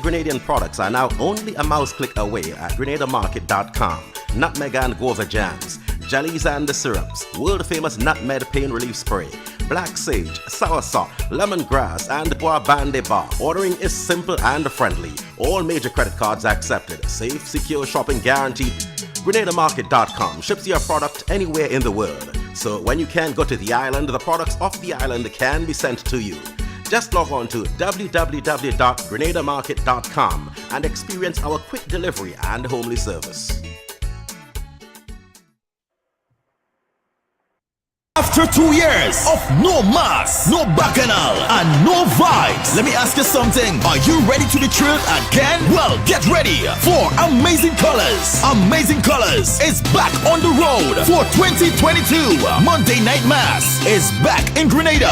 Grenadian products are now only a mouse click away at GrenadaMarket.com. Nutmeg and guava jams, jellies and syrups, world-famous nutmeg pain relief spray, black sage, soursop, lemongrass, and bois bande bar. Ordering is simple and friendly. All major credit cards accepted. Safe, secure shopping guaranteed. GrenadaMarket.com ships your product anywhere in the world. So when you can't go to the island, the products off the island can be sent to you. Just log on to www.grenadamarket.com and experience our quick delivery and homely service. After 2 years of no mass, no bacchanal, and no vibes, let me ask you something. Are you ready to be thrilled again? Well, get ready for Amazing Colors. Amazing Colors is back on the road for 2022. Monday Night Mass is back in Grenada.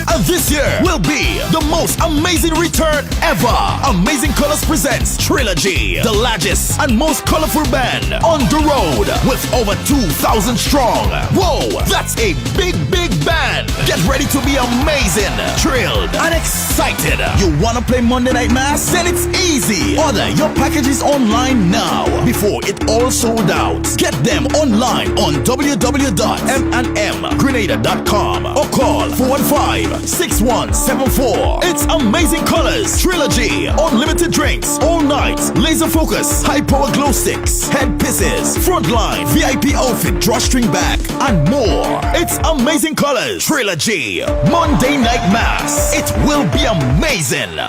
And this year will be the most amazing return ever. Amazing Colors presents Trilogy, the largest and most colorful band on the road with over 2,000 strong. Whoa, that's a big, big band. Get ready to be amazing, thrilled, and excited. You wanna play Monday Night Mass? Then it's easy. Order your packages online now before it all sold out. Get them online on www.m&mgrenada.com or call 415-6174. It's Amazing Colors Trilogy. Unlimited drinks all night. Laser focus, high power glow sticks, head pieces, frontline, VIP outfit, drawstring back, and more. It's Amazing Colors Trilogy. Monday Night Mass. It will be amazing.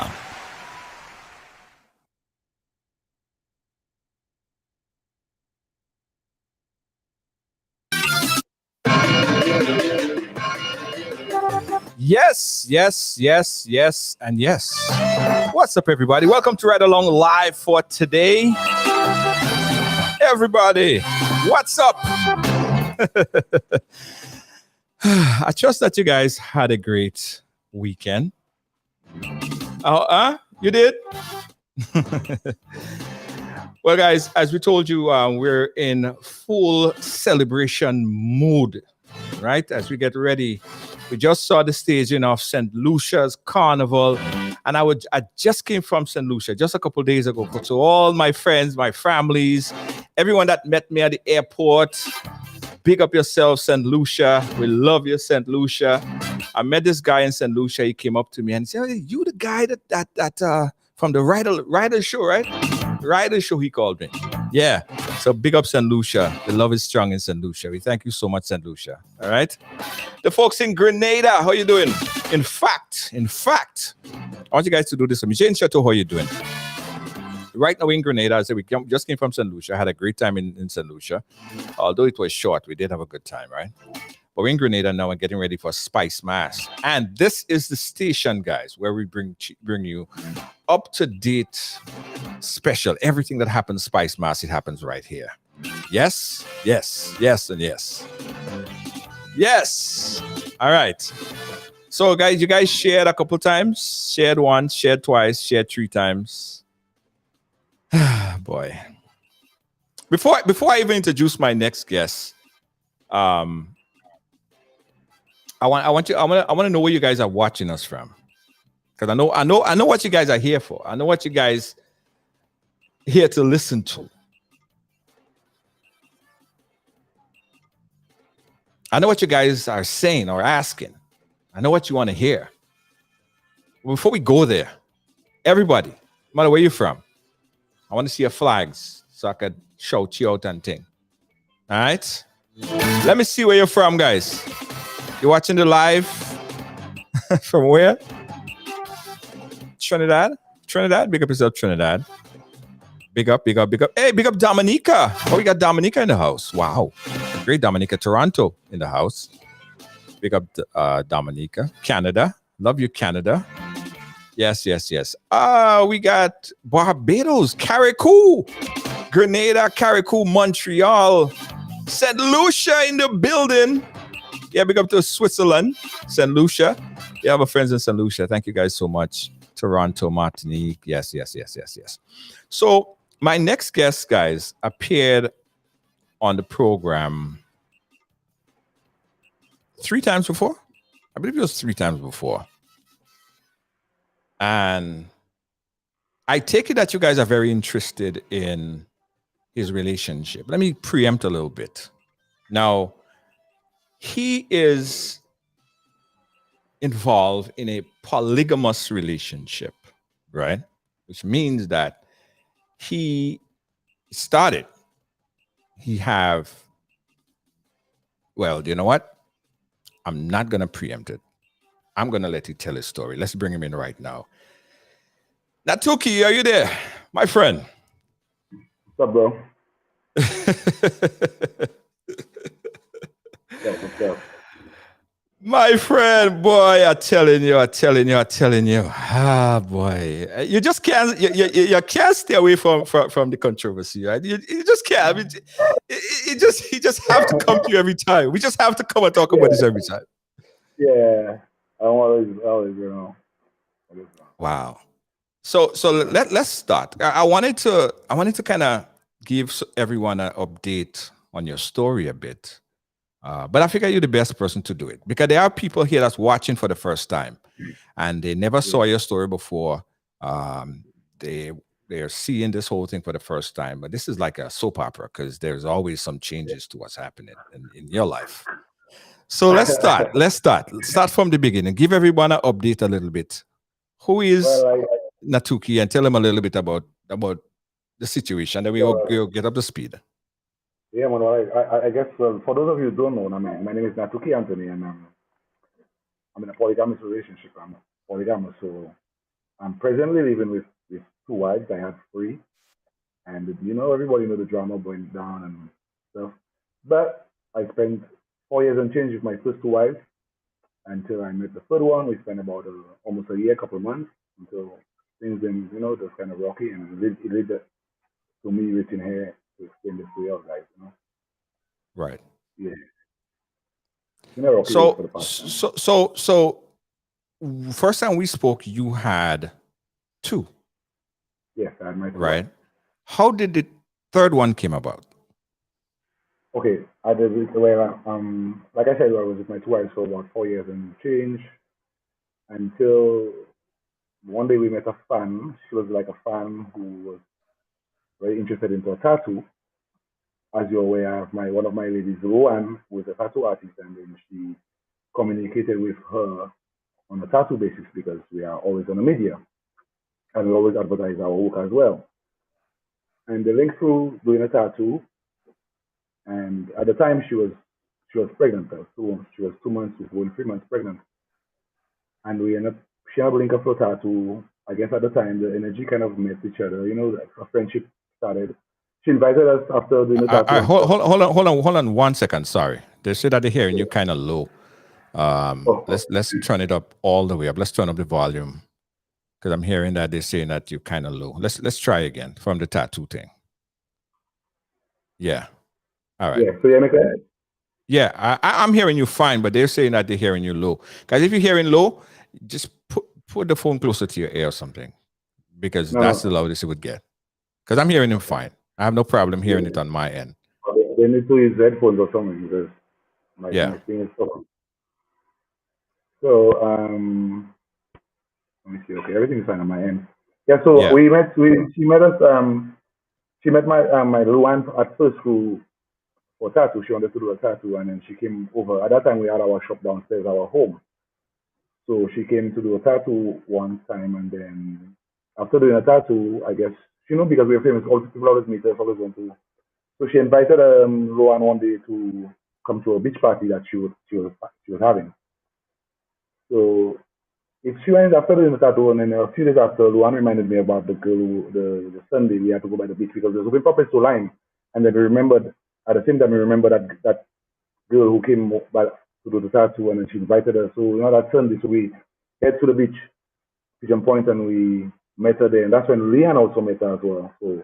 Yes, yes, yes, yes, and yes. What's up, everybody? Welcome to Ridealong Live for today. Everybody, what's up? I trust that you guys had a great weekend. You did? Well, guys, as we told you, we're in full celebration mood, right? As we get ready. We just saw the staging of St. Lucia's Carnival, and I just came from St. Lucia just a couple of days ago. So all my friends, my families, everyone that met me at the airport, big up yourself, St. Lucia. We love you, St. Lucia. I met this guy in St. Lucia. He came up to me and said, "Hey, you the guy that from the Rider show, right? Rider show," he called me. Yeah. So big up St. Lucia. The love is strong in St. Lucia. We thank you so much, St. Lucia. All right. The folks in Grenada, how you doing? In fact, I want you guys to do this for me. Jane Chateau, how you doing? Right now in Grenada, I said just came from St. Lucia. I had a great time in St. Lucia. Although it was short, we did have a good time, right? But we're in Grenada now and getting ready for Spice Mass. And this is the station, guys, where we bring you up-to-date special. Everything that happens Spice Mass, it happens right here. Yes, yes, yes, and yes. Yes. All right. So, guys, you guys shared a couple times. Shared once, shared twice, shared 3 times. Boy. Before I even introduce my next guest, I want to know where you guys are watching us from, because I know what you guys are here for. I know what you guys here to listen to. I know what you guys are saying or asking. I know what you want to hear. Before we go there, everybody, no matter where you're from, I want to see your flags so I could shout you out and thing. All right? Let me see where you're from, guys. You're watching the live from where? Trinidad? Trinidad? Big up yourself, Trinidad. Big up, big up, big up. Hey, big up Dominica. Oh, we got Dominica in the house. Wow. Great Dominica. Toronto in the house. Big up Dominica. Canada. Love you, Canada. Yes, yes, yes. We got Barbados, Carriacou, Grenada, Carriacou, Montreal, St. Lucia in the building. Yeah, big up to Switzerland, St. Lucia. You have a friends in St. Lucia. Thank you guys so much. Toronto, Martinique. Yes, yes, yes, yes, yes. So my next guest, guys, appeared on the program 3 times before. I believe it was 3 times before. And I take it that you guys are very interested in his relationship. Let me preempt a little bit. Now, he is involved in a polygamous relationship, right? Which means that he started. He have, well, you know what? I'm not going to preempt it. I'm going to let you tell his story. Let's bring him in right now. Natuki, are you there? My friend. What's up, bro? What's up? My friend, boy, I'm telling you. Ah, boy, you just can't. You can't stay away from the controversy, right? You just can't. I mean, you just have to come to you every time. We just have to come and talk about this every time. Yeah, I'm always, you know. Wow. So let's start. I wanted to kind of give everyone an update on your story a bit. But I figure you're the best person to do it because there are people here that's watching for the first time and they never saw your story before. They're seeing this whole thing for the first time, but this is like a soap opera because there's always some changes to what's happening in your life. So let's start. Let's start from the beginning. Give everyone an update a little bit. Who is Natuki, and tell them a little bit about the situation that we'll get up to speed. Yeah, man. I guess for those of you who don't know, I mean, my name is Natuki Anthony, and I'm in a polygamous relationship. I'm polygamous, so I'm presently living with 2 wives. I have 3, and everybody know the drama going down and stuff. But I spent 4 years and change with my first 2 wives until I met the third one. We spent about almost a year, couple of months until things been just kind of rocky, and it led to me reaching here to explain this to you guys, Right. Yeah. So first time we spoke, you had 2. Yes, I had my 2. Right. How did the third one came about? Okay, I did it where like I said, I was with my 2 wives for about 4 years and change until one day we met a fan. She was like a fan who was very interested into a tattoo. As you're aware, I have one of my ladies, Rowan, who is a tattoo artist, and then she communicated with her on a tattoo basis because we are always on the media and we always advertise our work as well. And they linked through doing a tattoo, and at the time she was pregnant. She was 2 months before 3 months pregnant, and she had a link up for a tattoo. I guess at the time the energy kind of met each other. A friendship started. She invited us after doing the tattoo. Hold on 1 second. Sorry, they say that they're hearing you kind of low. Let's turn it up all the way up. Let's turn up the volume because I'm hearing that they're saying that you're kind of low. Let's try again from the tattoo thing. Yeah. All right. Yeah. So you make that? Yeah, I'm hearing you fine, but they're saying that they're hearing you low. Guys, if you're hearing low, just put the phone closer to your ear or something, because that's the loudest it would get. Because I'm hearing him fine. I have no problem hearing it on my end. They need to use headphones or something because my thing is okay. So let me see. Okay, everything is fine on my end. Yeah. So we met. She met us. She met my Luan at first who for tattoo. She wanted to do a tattoo, and then she came over. At that time, we had our shop downstairs, our home. So she came to do a tattoo one time, and then after doing a tattoo, I guess, because we were famous, all people always meet us, always want to. So she invited Luan one day to come to a beach party that she was having. So if she went after doing the tattoo, and then a few days after, Luan reminded me about the girl, the Sunday we had to go by the beach because there was a purpose to line, and then we remembered at the same time we remembered that girl who came by to do the tattoo, and then she invited her. So that Sunday, so we head to the beach, Pigeon Point, and we met her there, and that's when Leanne also met her as well. So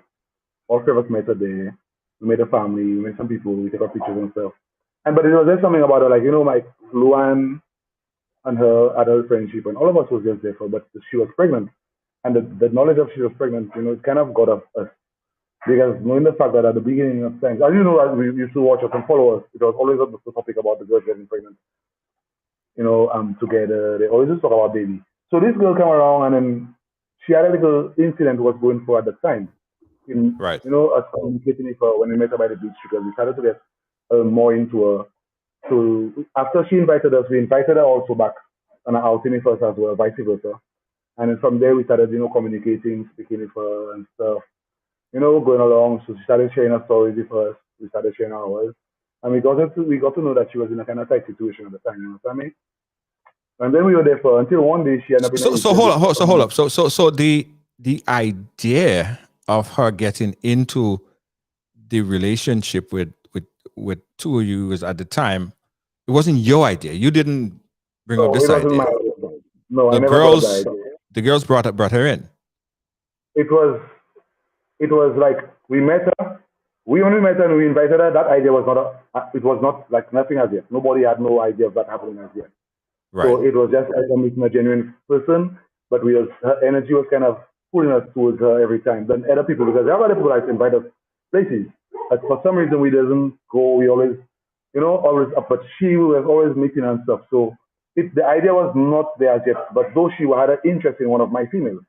all three of us met her there. We met a family, we met some people, we took our pictures and stuff. But it was just something about her, like like Luan and her adult friendship, and all of us was just there for. But she was pregnant, and the knowledge of she was pregnant, it kind of got us because knowing the fact that at the beginning of times, as you know, as we used to watch us and follow us, it was always the topic about the girls getting pregnant. Together, they always just talk about baby. So this girl came around, and then she had a little incident was going for at the time. Right. Us communicating with her when we met her by the beach because we started to get more into her. So after she invited us, we invited her also back on an outing with us as well, vice versa. And then from there we started, communicating, speaking with her and stuff. Going along. So she started sharing her stories with us. We started sharing ours. And we got to know that she was in a kind of tight situation at the time, you know what I mean? And then we were there for until one day she ended up in So hold up. So the idea of her getting into the relationship with two of you was at the time, it wasn't your idea. You didn't bring up this idea. No, I never got the idea. The girls brought her in. It was like we met her. We only met her and we invited her. That idea was not like nothing as yet. Nobody had no idea of that happening as yet. Right. So it was just like meeting a genuine person, but her energy was kind of pulling us towards her every time. Then other people, because there are other people that invite us places, but for some reason we doesn't go. We always, but she was always meeting and stuff. So the idea was not there as yet. But though she had an interest in one of my females,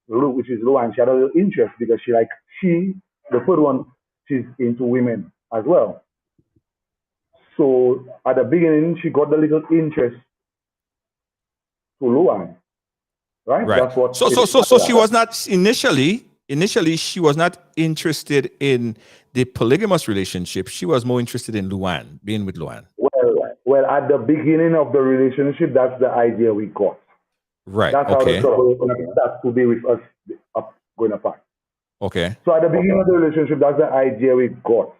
which is Luan, she had a little interest because the third one, she's into women as well. So at the beginning, she got the little interest to Luan, right? That's what. So she was not initially. She was not interested in the polygamous relationship. She was more interested in Luan, being with Luan. Well, at the beginning of the relationship, that's the idea we got. Right. That's how the couple starts to be with us going apart. Okay. So at the beginning of the relationship, that's the idea we got.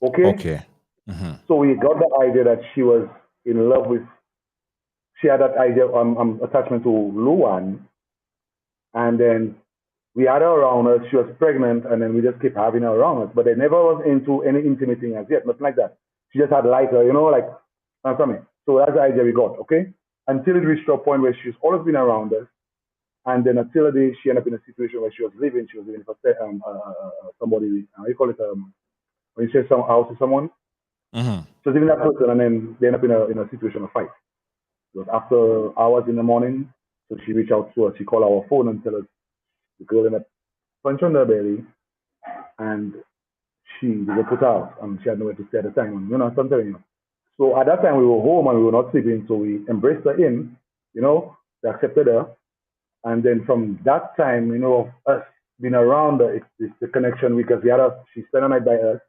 Okay. Okay. Mm-hmm. So we got the idea that she was in love with. She had that idea attachment to Luan, and then we had her around us. She was pregnant, and then we just kept having her around us. But they never was into any intimate thing as yet, nothing like that. She just had like her, something. So that's the idea we got, okay? Until it reached a point where she's always been around us, and then until the day she ended up in a situation where she was living for somebody. How you call it? When you say some house to someone. Mm-hmm. So living that person, and then they end up in a situation of fight. Because after hours in the morning, so she reached out to us. She called our phone and tell us the girl ended up punch on her belly, and they put her out, and she had nowhere to stay at the time. And, I'm telling you. So at that time we were home and we were not sleeping, so we embraced her in. They accepted her, and then from that time, of us being around her, it's the connection because she spent the night by us.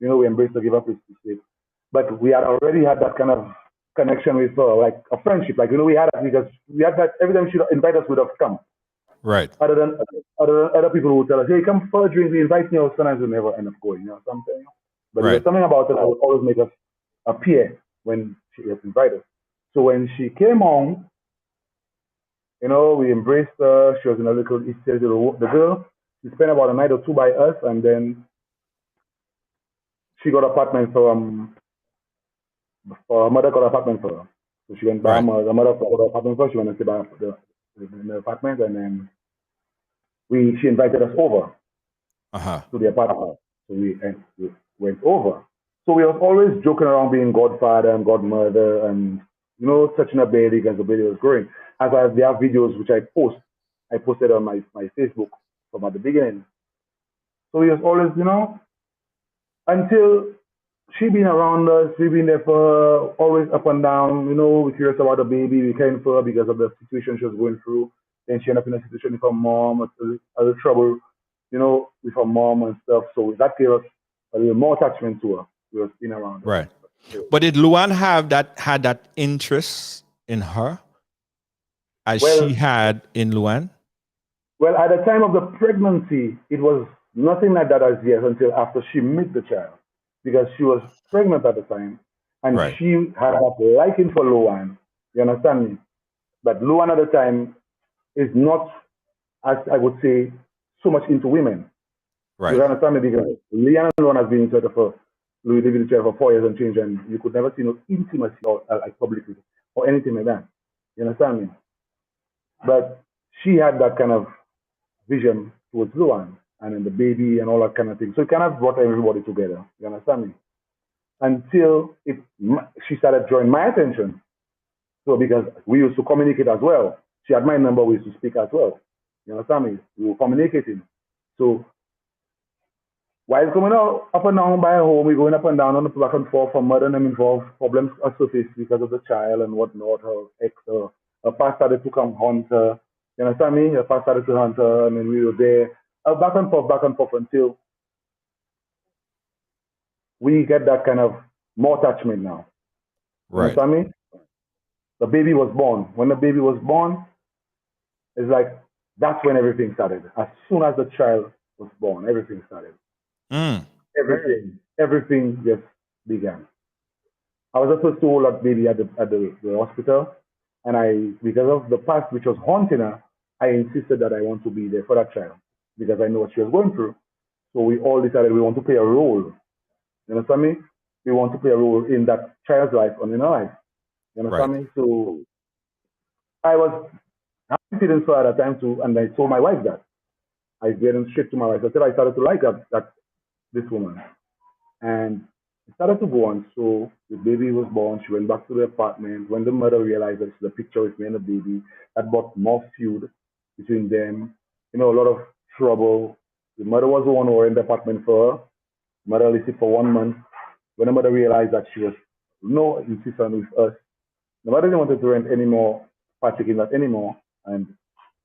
We embraced her, give her place to sleep, but we had already had that kind of connection with her, like a friendship. Like we had that because we had that every time she invite us, we'd have come. Right. Other than other people who would tell us, "Hey, come for a drink." We invite you. Sometimes we never end up going. Something. But there's something about it that would always make us appear when she gets invited. So when she came home, we embraced her. She was in a little estate. The girl, she spent about a night or two by us, and then she got an apartment for her mother got an apartment for her. So she went back. Her mother got an apartment for her. She went and stayed back in the apartment, and then she invited us over to the apartment. So we went over. So we was always joking around being godfather and godmother and, touching a baby because the baby was growing. As there are videos which I posted on my Facebook from at the beginning. So we was always, until she been around us. We've been there for her, always up and down. You know, we're curious about the baby. We caring for her because of the situation she was going through. Then she ended up in a situation with her mom, a little trouble, you know, with her mom and stuff. So that gave us a little more attachment to her. We was been around her. Right. But did Luan had that interest in her as she Well, had in Luan? well, at the time of the pregnancy, it was nothing like that as yet until after she met the child, because she was pregnant at the time, and Right. she had that liking for Luan. You understand me? But Luan at the time is not, as I would say, so much into women. You Right. understand me? Because Leanne alone has been in church for Louis living in church for 4 years and change, and you could never see no intimacy or like publicly or anything like that. You understand me? But she had that kind of vision towards Luan and then the baby and all that kind of thing. So it kind of brought everybody together. You understand me? Until she started drawing my attention. So because we used to communicate as well. She had my number, we used to speak as well. You understand me? We were communicating. So while coming out up and down by home, we're going up and down on the back and forth from mother and them involved. Problems are surfaced because of the child and whatnot. Her ex, her past started to come hunt her. You understand me? Her past started to hunt her, and then we were there. Back and forth until we get that kind of more attachment now. You Right. understand me? The baby was born. When the baby was born, it's like that's when everything started. As soon as the child was born, everything started. Mm. Everything just began. I was supposed to hold that baby at the hospital, and because of the past which was haunting her, I insisted that I want to be there for that child because I know what she was going through. So we all decided we want to play a role. You understand me? We want to play a role in that child's life and in our life. You understand Right. me? So I was having feelings for her at that time too, and I told my wife that. I went straight to my wife. I said I started to like that this woman. And it started to go on. So the baby was born. She went back to the apartment. When the mother realized that the picture with me and the baby, that brought more feud between them. You know, a lot of trouble. The mother was the one who was in the apartment for her. Mother listed for 1 month. When the mother realized that she was no insistent with us, the mother didn't want to rent anymore, partake in that anymore, and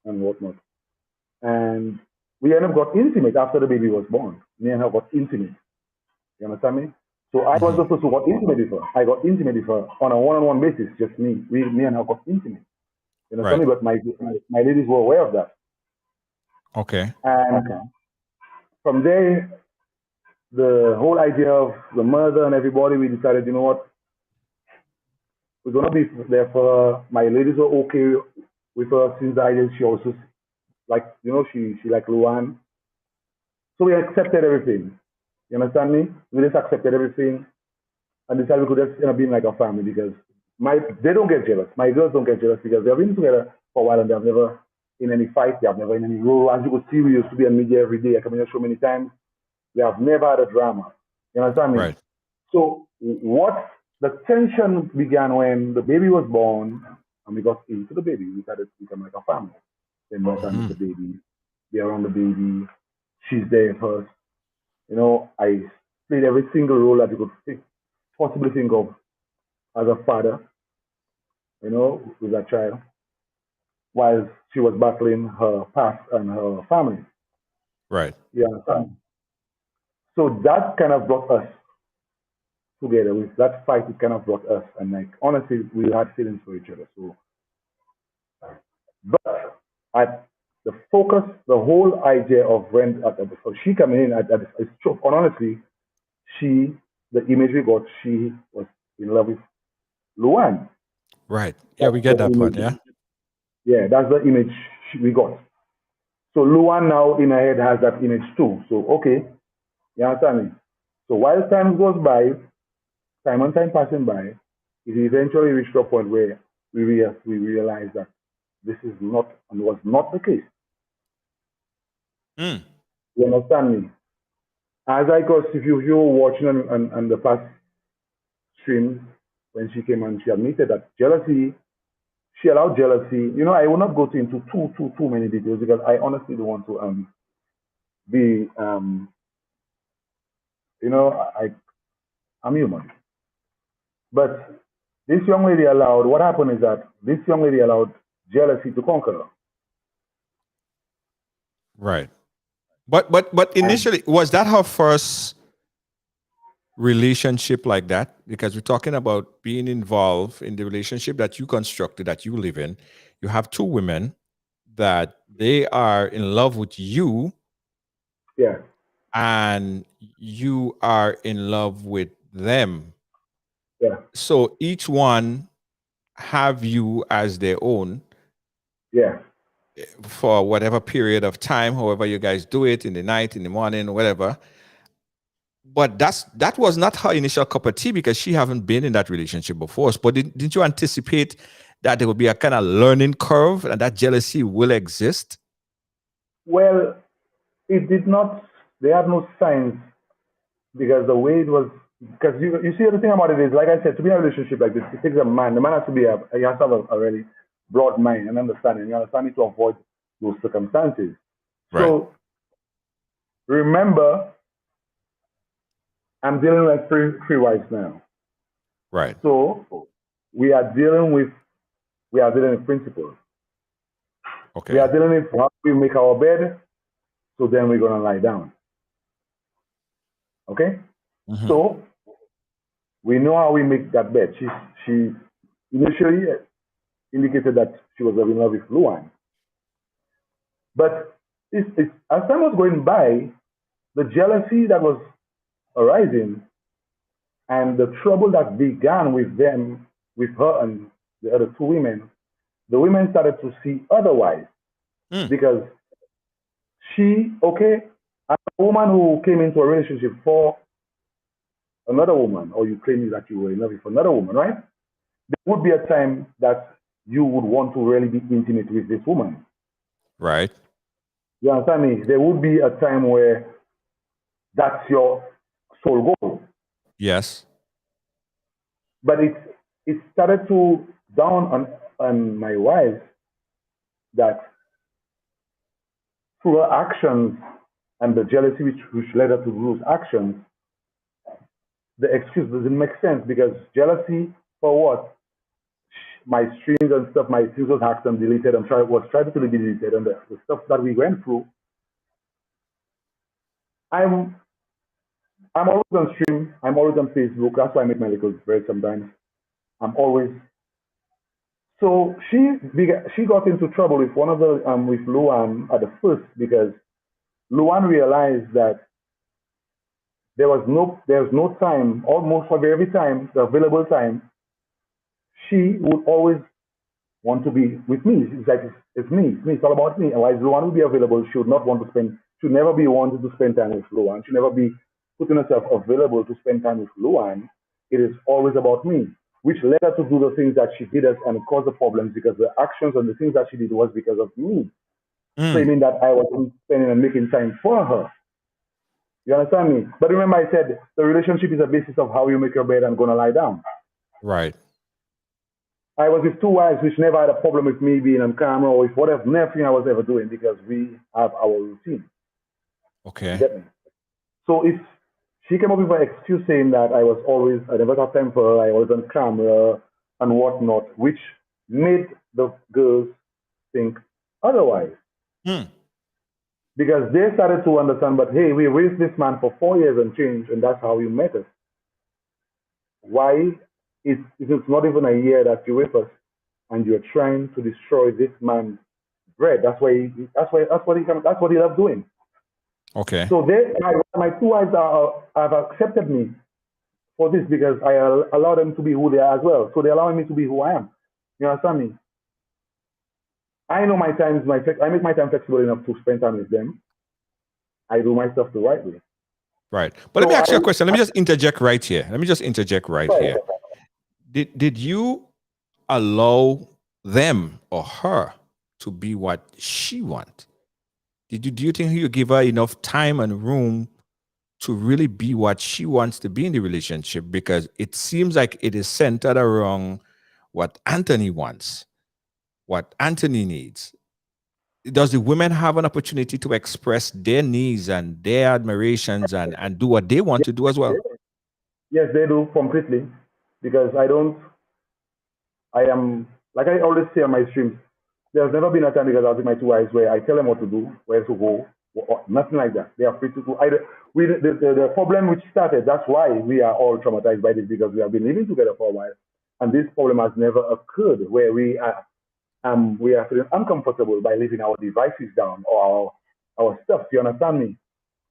whatnot. And we ended up got intimate after the baby was born. Me and her got intimate. You understand me? So I was Hmm. the first who got intimate with her. I got intimate with her on a one-on-one basis, just me. Me and her got intimate. You understand Right. me? But my ladies were aware of that. Okay. And from there, the whole idea of the mother and everybody, we decided, you know what, we're gonna be there for her. My ladies were okay with her since the idea she also like, you know, she like Luan. So we accepted everything. You understand me? We just accepted everything and decided we could just end up being like a family because they don't get jealous. My girls don't get jealous because they've been together for a while and they've never in any fight, they have never in any role. As you could see, we used to be on media every day. I come in the show many times. We have never had a drama. You understand me? Right. So what the tension began when the baby was born and we got into the baby. We started to become like a family. Then more time with the baby, be around the baby. She's there first. You know, I played every single role that you could possibly think of as a father, you know, with that child, while she was battling her past and her family. Right. You understand? So that kind of brought us together. With that fight, it kind of brought us. And like honestly, we had feelings for each other. So, but at the focus, the whole idea of when so she coming in it's true. And honestly, the image we got, she was in love with Luan. Right. Yeah, That's we get the that part. image. Yeah. Yeah, that's the image we got. So Luan now in her head has that image too. So okay, you understand me? So while time goes by, time and time passing by, it eventually reached a point where we realize that this is not and was not the case. Mm. You understand me? As I cause if you were watching on the past streams when she came and she admitted that jealousy, she allowed jealousy. You know, I will not go into too many details because I honestly don't want to be you know, I'm human. But this young lady allowed, what happened is that this young lady allowed jealousy to conquer her. Right. But And initially, was that her first relationship like that? Because we're talking about being involved in the relationship that you constructed, that you live in. You have two women that they are in love with you, yeah, and you are in love with them. yeah, So each one have you as their own yeah. for whatever period of time, however you guys do it, in the night, in the morning, whatever. But that was not her initial cup of tea because she haven't been in that relationship before. But didn't you anticipate that there would be a kind of learning curve and that jealousy will exist? Well, it did not, they had no signs because the way it was, because you see, the thing about it is, like I said, to be in a relationship like this, it takes a man. The man has to be he has to have a really broad mind and understanding. You understand it to avoid those circumstances. Right. So remember, I'm dealing with three wives now. Right. So we are dealing with principles. Okay. We are dealing with how we make our bed, so then we're gonna lie down. Okay? Mhm. So we know how we make that bed. She initially indicated that she was in love with Luan. But as time was going by, the jealousy that was arising and the trouble that began with them, with her and the other two women, the women started to see otherwise Mm. because as a woman who came into a relationship for another woman, or you claim that you were in love with another woman, right? There would be a time that you would want to really be intimate with this woman. Right. You understand me? There would be a time where that's your sole goal. Yes. But it started to dawn on my wife that through her actions and the jealousy which led her to those actions, the excuse doesn't make sense because jealousy for what? My streams and stuff, my streams was hacked and deleted and was tried to be deleted, and the stuff that we went through. I'm I'm always on stream. I'm always on Facebook. That's why I make my little bread sometimes. I'm always so she got into trouble with one of the with Luan at the first because Luan realized that there's no time, almost for every time, the available time, she would always want to be with me. It's like it's me, it's all about me. And while Luan would be available, she would not want to spend, she would never be wanted to spend time with Luan. She'd never be putting herself available to spend time with Luan. It is always about me, which led her to do the things that she did and caused the problems because the actions and the things that she did was because of me, claiming that I wasn't spending and making time for her. You understand me? But remember, I said the relationship is a basis of how you make your bed and gonna lie down. Right. I was with two wives which never had a problem with me being on camera or with whatever, nothing I was ever doing because we have our routine. Okay. You get me? So if she came up with an excuse saying that I never got time for her, I was on camera and whatnot, which made the girls think otherwise. Mm. Because they started to understand, but hey, we raised this man for 4 years and change, and that's how you met us. Why is it's not even a year that you're with us and you're trying to destroy this man's bread? That's what he loves doing. Okay. So my two wives have accepted me for this because I allow them to be who they are as well. So they're allowing me to be who I am. You understand me? I know my times, I make my time flexible enough to spend time with them. I do my stuff the right way. Right. But let me ask you a question. Let me just interject right here. Did you allow them or her to be what she want? Do you think you give her enough time and room to really be what she wants to be in the relationship? Because it seems like it is centered around what Anthony wants, what Anthony needs. Does the women have an opportunity to express their needs and their admirations and do what they want to do as well? Yes, they do completely, because I am, like I always say on my streams, there's never been a time because I was with my two wives where I tell them what to do, where to go, or nothing like that. They are free to do. The problem which started, that's why we are all traumatized by this, because we have been living together for a while. And this problem has never occurred where we are feeling uncomfortable by leaving our devices down or our stuff. You understand me?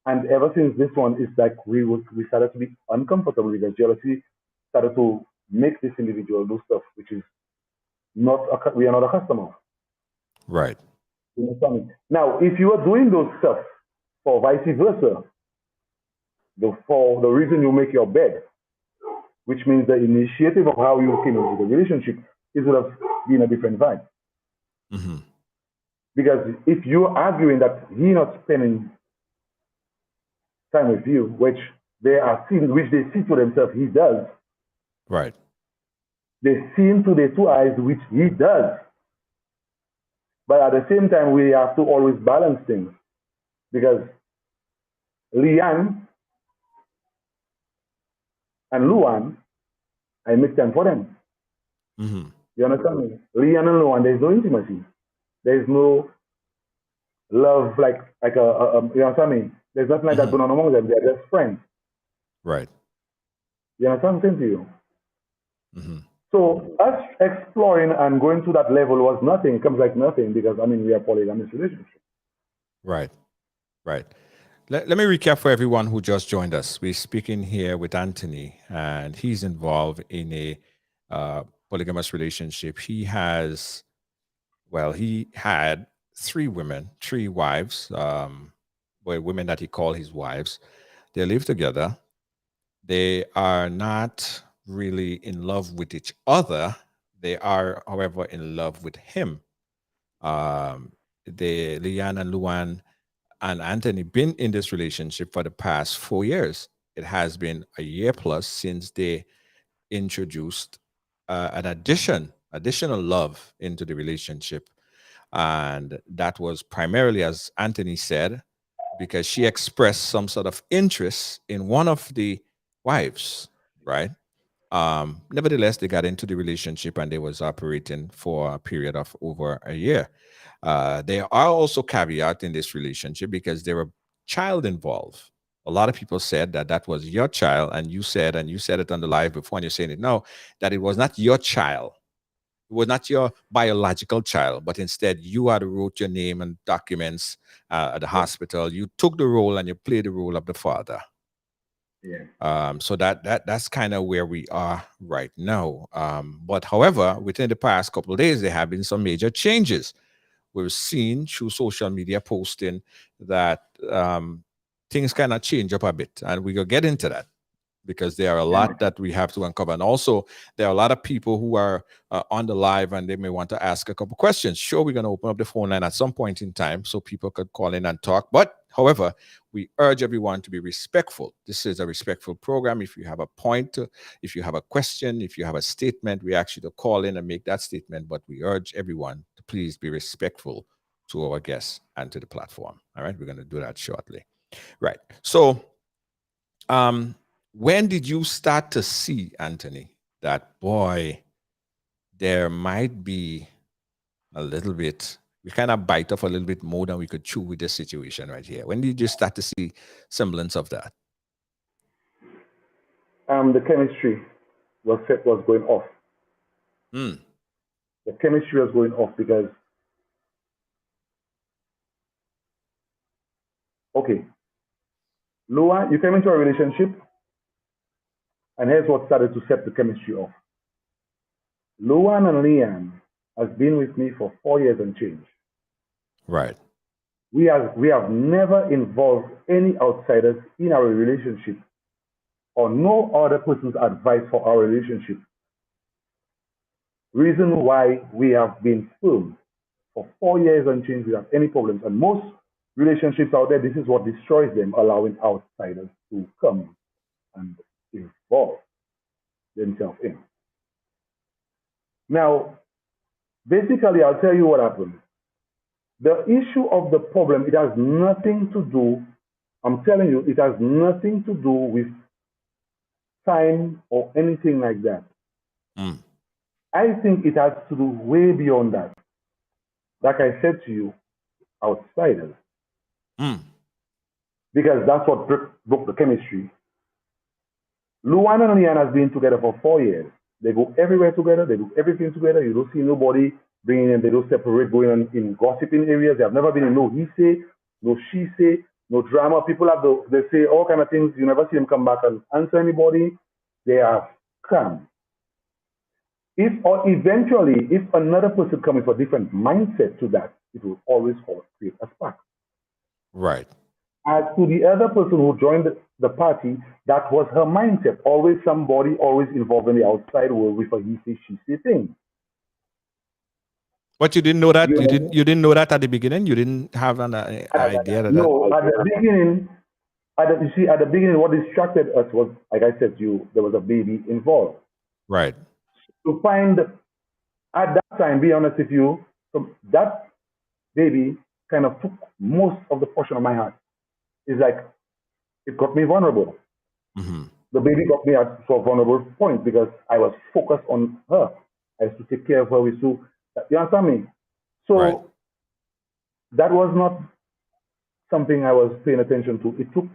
And ever since this one, it's like we started to be uncomfortable because jealousy started to make this individual do stuff which is we are not a customer. Right. You understand me? Now, if you are doing those stuff for vice versa, for the reason you make your bed, which means the initiative of how you came into the relationship, it would have been a different vibe. Mm-hmm. Because if you're arguing that he not spending time with you, which which they see to themselves he does, Right. they see him to their two eyes, which he does. But at the same time, we have to always balance things, because Leanne and Luan, I make time for them. Mm-hmm. You understand me? Leanne and Luan, there's no intimacy. There's no love you understand me? There's nothing like that going on among them. They're just friends. Right. You understand what I'm saying to you? Mm-hmm. So us exploring and going to that level was nothing. It comes like nothing, because we are polygamous relationship. Right. Right. Let me recap for everyone who just joined us. We're speaking here with Anthony, and he's involved in a polygamous relationship. He had three wives, women that he called his wives. They live together. They are not really in love with each other. They are, however, in love with him. Leanne and Luan and Anthony been in this relationship for the past 4 years. It has been a year plus since they introduced an additional love into the relationship. And that was primarily, as Anthony said, because she expressed some sort of interest in one of the wives, right? Nevertheless, they got into the relationship and they was operating for a period of over a year. There are also caveat in this relationship because there were child involved. A lot of people said that that was your child, and you said it on the live before, and you're saying it now, that it was not your child. It was not your biological child, but instead you had wrote your name and documents at the hospital. You took the role and you played the role of the father. Yeah. So that's kind of where we are right now. But however, within the past couple of days, there have been some major changes. We've seen through social media posting that things kind of change up a bit, and we're gonna get into that because there are a lot that we have to uncover. And also, there are a lot of people who are on the live and they may want to ask a couple questions. Sure, we're going to open up the phone line at some point in time so people could call in and talk. But however, we urge everyone to be respectful. This is a respectful program. If you have a point, if you have a question, if you have a statement, we ask you to call in and make that statement. But we urge everyone to please be respectful to our guests and to the platform. All right, we're going to do that shortly. Right. So, when did you start to see, Anthony, that boy, there might be a little bit, we kind of bite off a little bit more than we could chew with this situation right here? When did you start to see semblance of that? The chemistry was going off. Mm. The chemistry was going off because, okay, Luan, you came into a relationship, and here's what started to set the chemistry off. Luan and Leanne has been with me for 4 years and change. Right. We have never involved any outsiders in our relationship, or no other person's advice for our relationship. Reason why we have been firm for 4 years and change without any problems. And most relationships out there, this is what destroys them, allowing outsiders to come and involve themselves in. Now, basically, I'll tell you what happened. The issue of the problem, it has nothing to do, I'm telling you, it has nothing to do with time or anything like that. Mm. I think it has to do way beyond that. Like I said to you, outsiders. Mm. Because that's what broke the chemistry. Luan and Leanne has been together for 4 years. They go everywhere together. They do everything together. You don't see nobody bringing them. They don't separate, going on in gossiping areas. They have never been in no he say, no she say, no drama. People they say all kind of things. You never see them come back and answer anybody. They are calm. If or eventually, if another person comes with a different mindset to that, it will always create a spark. Right. As to the other person who joined the party, that was her mindset. Always somebody always involved in the outside world with a he say, she say thing. But you didn't know that. You You know? didn't know that at the beginning. You didn't have an idea that. No, at the beginning, at the beginning, what distracted us was, like I said to you, there was a baby involved. Right. To find, at that time, be honest with you, that baby kind of took most of the portion of my heart. It's like, it got me vulnerable. Mm-hmm. The baby got me at a vulnerable point because I was focused on her. I used to take care of her with Sue. You understand me? So Right. that was not something I was paying attention to. It took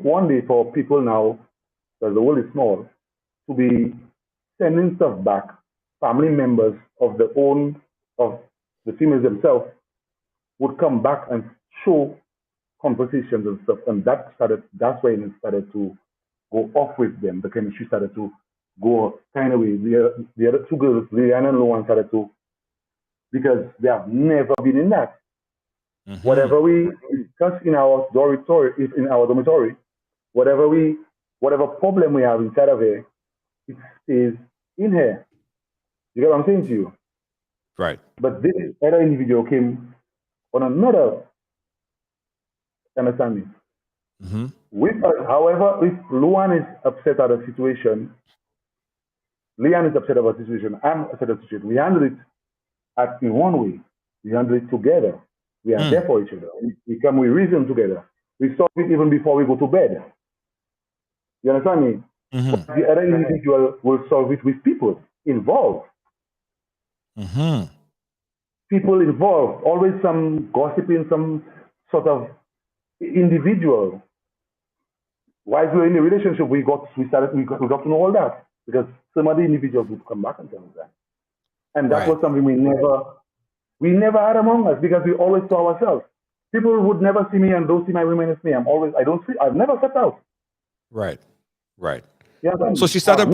one day for people now, because the world is small, to be sending stuff back. Family members of the females themselves would come back and show conversations and stuff, and that's when it started to go off with them. The chemistry started to go kind of way. The other two girls, Leanne and Luan, started to, because they have never been in that. Mm-hmm. Whatever we discuss in our dormitory, whatever problem we have inside of here, it stays in here. You get what I'm saying to you? Right. But this other individual came on another, understand me? Mm-hmm. However, if Luan is upset at a situation, Leanne is upset about a situation, I'm upset at a situation, we handle it in one way. We handle it together. We are there for each other. We come, we reason together. We solve it even before we go to bed. You understand me? Mm-hmm. But the other individual will solve it with people involved. Mm-hmm. People involved. Always some gossiping, some sort of individual. While we were in a relationship, we got to know all that because some of the individuals would come back and tell us that. And that was something we never had among us because we always saw ourselves. People would never see me and don't see my women as me. I've never stepped out. Right. Right. Yeah, So she started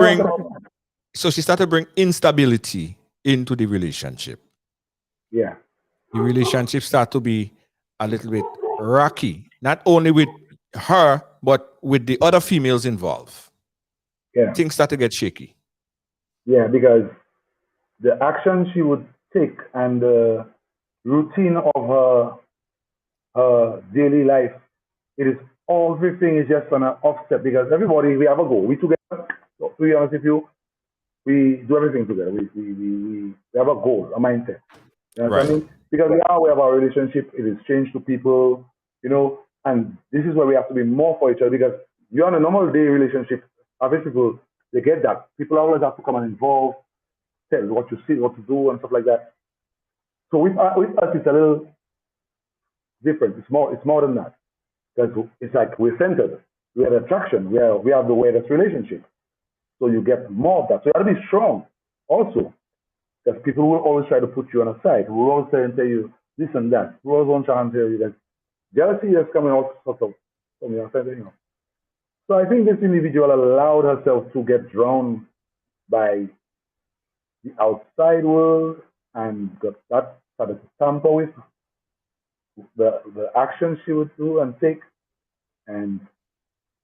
to bring instability into the relationship. Yeah. The relationship started to be a little bit rocky, not only with her, but with the other females involved. Yeah. Things start to get shaky. Yeah, because the action she would take and the routine of her daily life, everything is just on an offset because everybody, we have a goal. We together, to be honest with you, we do everything together. We have a goal, a mindset. You know what I mean? Because we have our relationship, it is changed to people, and this is where we have to be more for each other because you're on a normal day relationship, obviously people, they get that. People always have to come and involve, tell what you see, what to do, and stuff like that. So with us, it's a little different. It's more than that. Because it's like we're centered. We have attraction. We have the weirdest relationship. So you get more of that. So you have to be strong also. Because people will always try to put you on a side. Who will always try and tell you this and that. Who always want to try and tell you that jealousy is coming out sort of from your side, So I think this individual allowed herself to get drawn by the outside world and that started to tamper with the actions she would do and take. And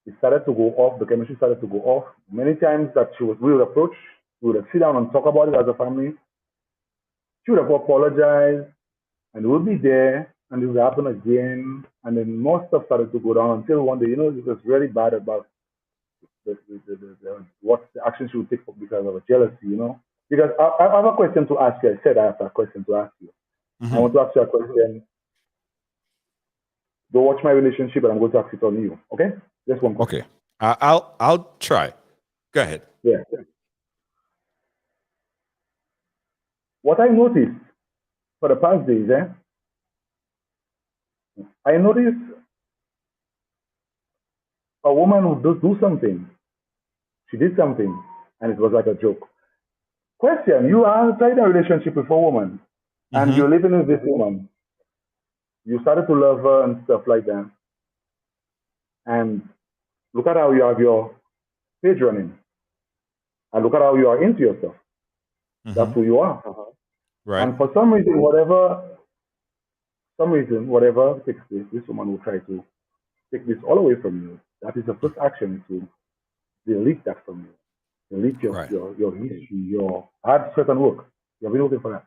it started to go off. The chemistry started to go off. Many times that we would approach, we would sit down and talk about it as a family. She would have apologized, and we'll be there, and it would happen again. And then more stuff started to go down until one day, it was really bad about what the action she would take because of a jealousy, Because I have a question to ask you. I said I have a question to ask you. Mm-hmm. I want to ask you a question. Go watch my relationship, and I'm going to ask it on you. Okay? Just one question. Okay. I'll try. Go ahead. Yeah. What I noticed for the past days, I noticed a woman who does do something. She did something, and it was like a joke. Question: you are inside a relationship with a woman, and you're living with this woman. You started to love her and stuff like that. And look at how you have your page running, and look at how you are into yourself. That's who you are. Right. And for some reason, whatever takes place, this woman will try to take this all away from you. That is the first action, is to delete that from you. Delete Right. your history, your hard certain work. You have been looking for that.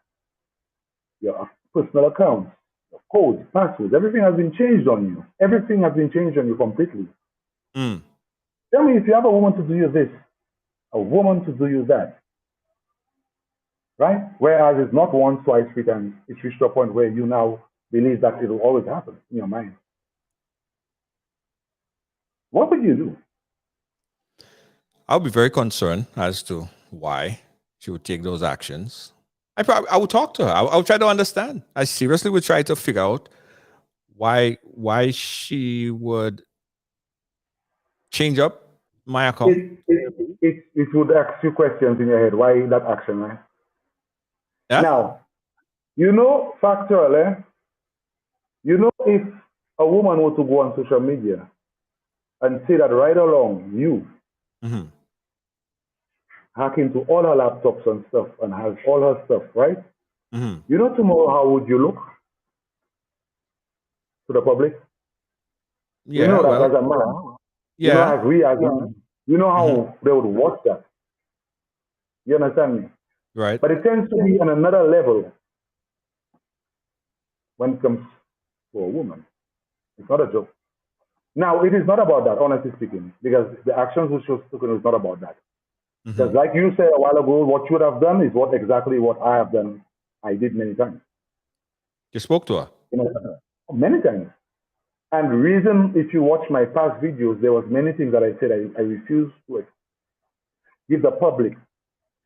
Your personal accounts, your codes, passwords, everything has been changed on you. Everything has been changed on you completely. Mm. Tell me, if you have a woman to do you this, a woman to do you that, right? Whereas it's not once, twice, three times. It's reached a point where you now believe that it will always happen in your mind. What would you do? I'll be very concerned as to why she would take those actions. I would talk to her. I would try to understand. I seriously would try to figure out why she would change up my account. It would ask you questions in your head. Why that action, right? Yeah. Now, factual, if a woman were to go on social media and say that Ridealong, you hack into all her laptops and stuff and has all her stuff, right? Tomorrow how would you look to the public? Yeah. That Well. as a man, Yeah. as we as men, how they would watch that. You understand me? Right. But it tends to be on another level when it comes to a woman. It's not a joke. Now, it is not about that, honestly speaking, because the actions which was taken is not about that. Because like you said a while ago, what you would have done is exactly what I have done. I did many times. You spoke to her? Many times. And the reason, if you watch my past videos, there was many things that I said I refused to give the public.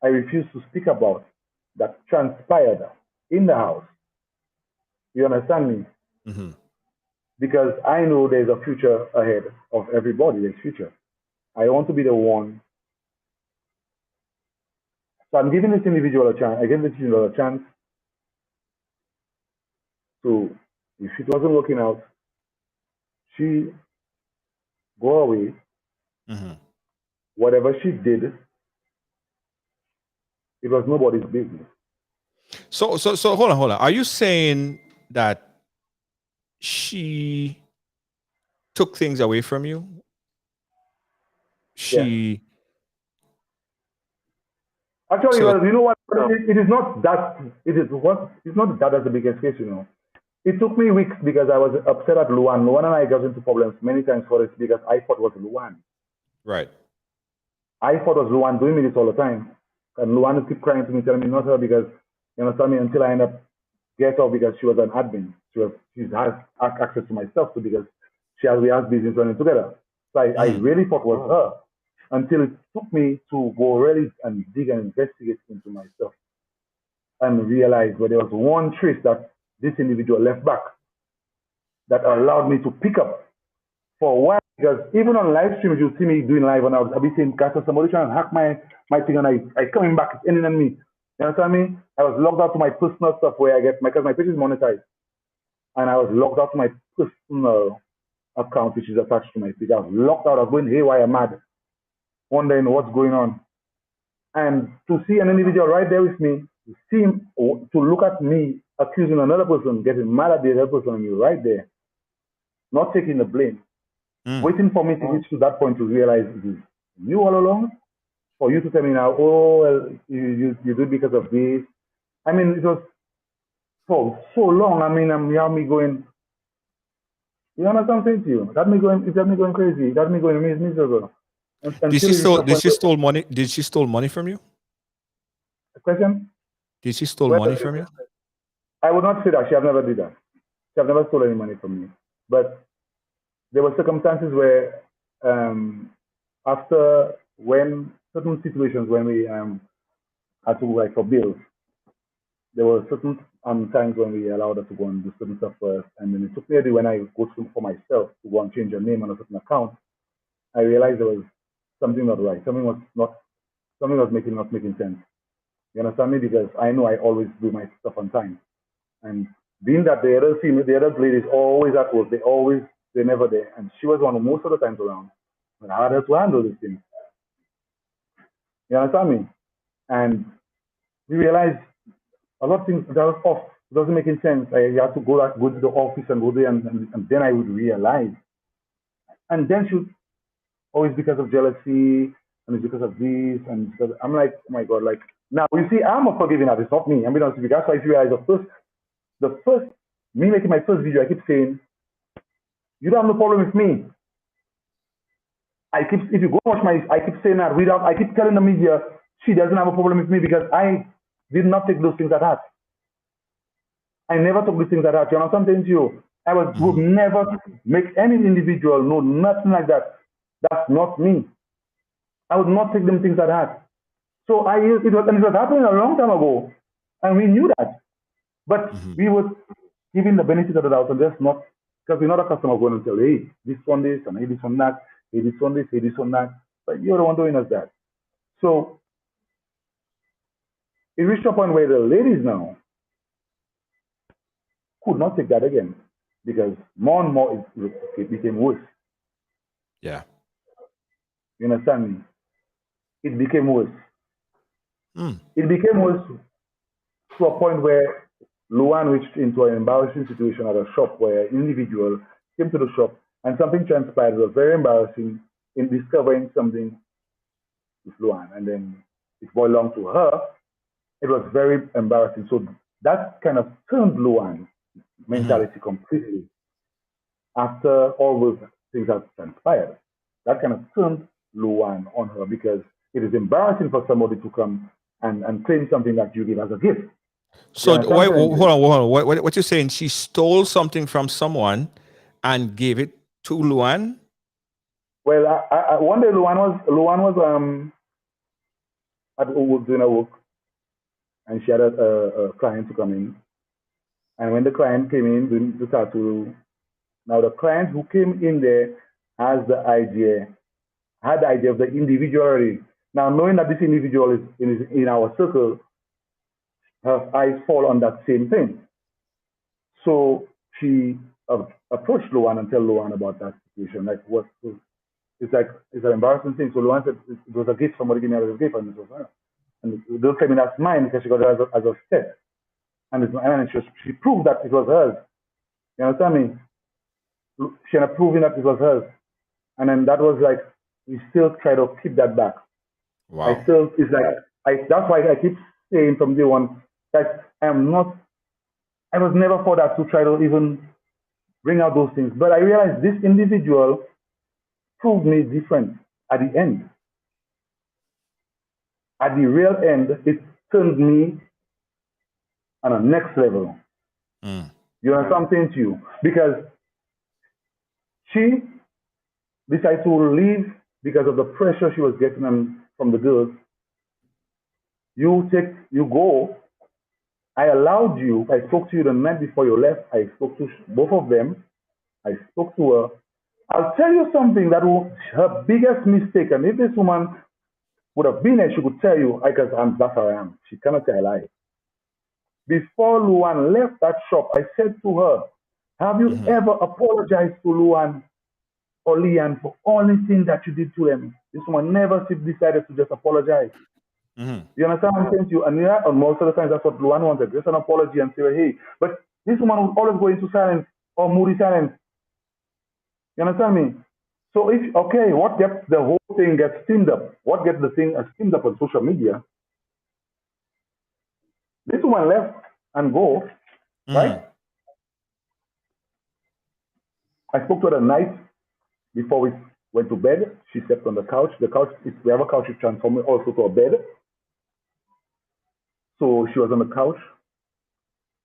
I refused to speak about that transpired in the house. You understand me? Because I know there's a future ahead of everybody. There's future. I want to be the one. So I'm giving this individual a chance. I give this individual a chance to, if it wasn't working out, she go away. Whatever she did, it was nobody's business. So hold on. Are you saying that she took things away from you? She Actually, you know what? It is not that. It's not that that's the biggest case. It took me weeks because I was upset at Luan. Luan and I got into problems many times for this because I thought it was Luan. Right. I thought it was Luan doing me this all the time. And Luan would keep crying to me, telling me not her because, you understand me, until I end up get off because she was an admin. She has access to my stuff too because we have business running together. So I really thought it was her until it took me to go really and dig and investigate into my stuff and realize where there was one trace that this individual left back that allowed me to pick up for a while. Because even on live streams, you see me doing live and I'll be saying, somebody trying to hack my thing and I coming back, it's ending on me. You understand me? I was logged out to my personal stuff where I get because my page is monetized. And I was logged out to my personal account, which is attached to my page. I was locked out. I was going haywire mad, wondering what's going on. And to see an individual right there with me, to look at me accusing another person, getting mad at the other person, and you right there, not taking the blame, waiting for me to reach to that point to realize it is you all along, for you to tell me now, oh, well, you do it because of this. I mean, it was so long. I mean, you have me going. You understand what I'm saying to you? It had me going crazy. It had me going miserable. Did she stole money? Did she stole money from you? Question? Did she stole money from you? I would not say that. She have never did that. She have never stolen any money from me. But there were circumstances where after when certain situations when we had to like for bills, there were certain times when we allowed us to go and do certain stuff first, and then it took me a day when I go to for myself to go and change a name on a certain account. I realized there was something not right. Something was making not making sense. You understand me? Because I know I always do my stuff on time. And being that the other ladies always at work, they're never there. And she was one of most of the times around. And I had her to handle this thing. You understand me? And we realized a lot of things that was off. It wasn't making sense. I had to go to the office and go there, and then I would realize. And then she would always because of jealousy, and it's because of this, and because I'm like, oh my God, like now you see, I'm a forgiving artist, it's not me. I mean, honestly, that's why if you realize the first, me making my first video, I keep saying, you don't have no problem with me. If you go watch I keep saying that, I keep telling the media, she doesn't have a problem with me because I did not take those things at heart. I never took these things at heart. You know something to you? I would never make any individual, no, nothing like that. That's not me. I would not take them things at heart. So it was happening a long time ago, and we knew that. But we were giving the benefit of the doubt and just not, because we're not a customer going and tell, hey, this one this, and hey, this one that, hey, this one this, hey, this one that. But you're the one doing us that. So it reached a point where the ladies now could not take that again because more and more it became worse. Yeah. You understand me? It became worse. It became worse to a point where Luan reached into an embarrassing situation at a shop where an individual came to the shop and something transpired. It was very embarrassing in discovering something with Luan, and then it boiled down to her. It was very embarrassing. So that kind of turned Luan's mentality completely after all those things have transpired. That kind of turned Luan on her because it is embarrassing for somebody to come and claim something that you give as a gift. So wait, hold on. What you're saying? She stole something from someone and gave it to Luan? Well, one day Luan was doing her work, and she had a client to come in. And when the client came in doing the tattoo, now the client who came in there had the idea of the individuality. Now knowing that this individual is in our circle, her eyes fall on that same thing. So she approached Luan and tell Luan about that situation. Like what? It's an embarrassing thing. So Luan said it was a gift. Somebody gave me a gift, and it was her. And don't tell me that's mine because she got it as a set. And she proved that it was hers. You understand me? She ended up proving that it was hers. And then that was like, we still try to keep that back. Wow. That's why I keep saying from day one that I was never for that to try to even bring out those things. But I realized this individual proved me different at the end. At the real end, it turned me on a next level. You know something to you? Because she decided to leave because of the pressure she was getting from the girls. You go. I allowed you. I spoke to you the night before you left. I spoke to both of them. I spoke to her. I'll tell you something that her biggest mistake, and if this woman would have been here, she could tell you, because that's how I am. She cannot say I lie. Before Luan left that shop, I said to her, have you ever apologized to Luan or Leanne for anything that you did to them? This woman never decided to just apologize. You understand what I'm saying to you? And most of the times that's what Luan wanted, just an apology and say, hey, but this woman would always go into silence or moody silence. You understand me? So what gets the whole thing gets steamed up? What gets the thing steamed up on social media? This woman left and go, right? I spoke to her the night before we went to bed. She slept on the couch. We have a couch, we transformed it also to a bed. So she was on the couch.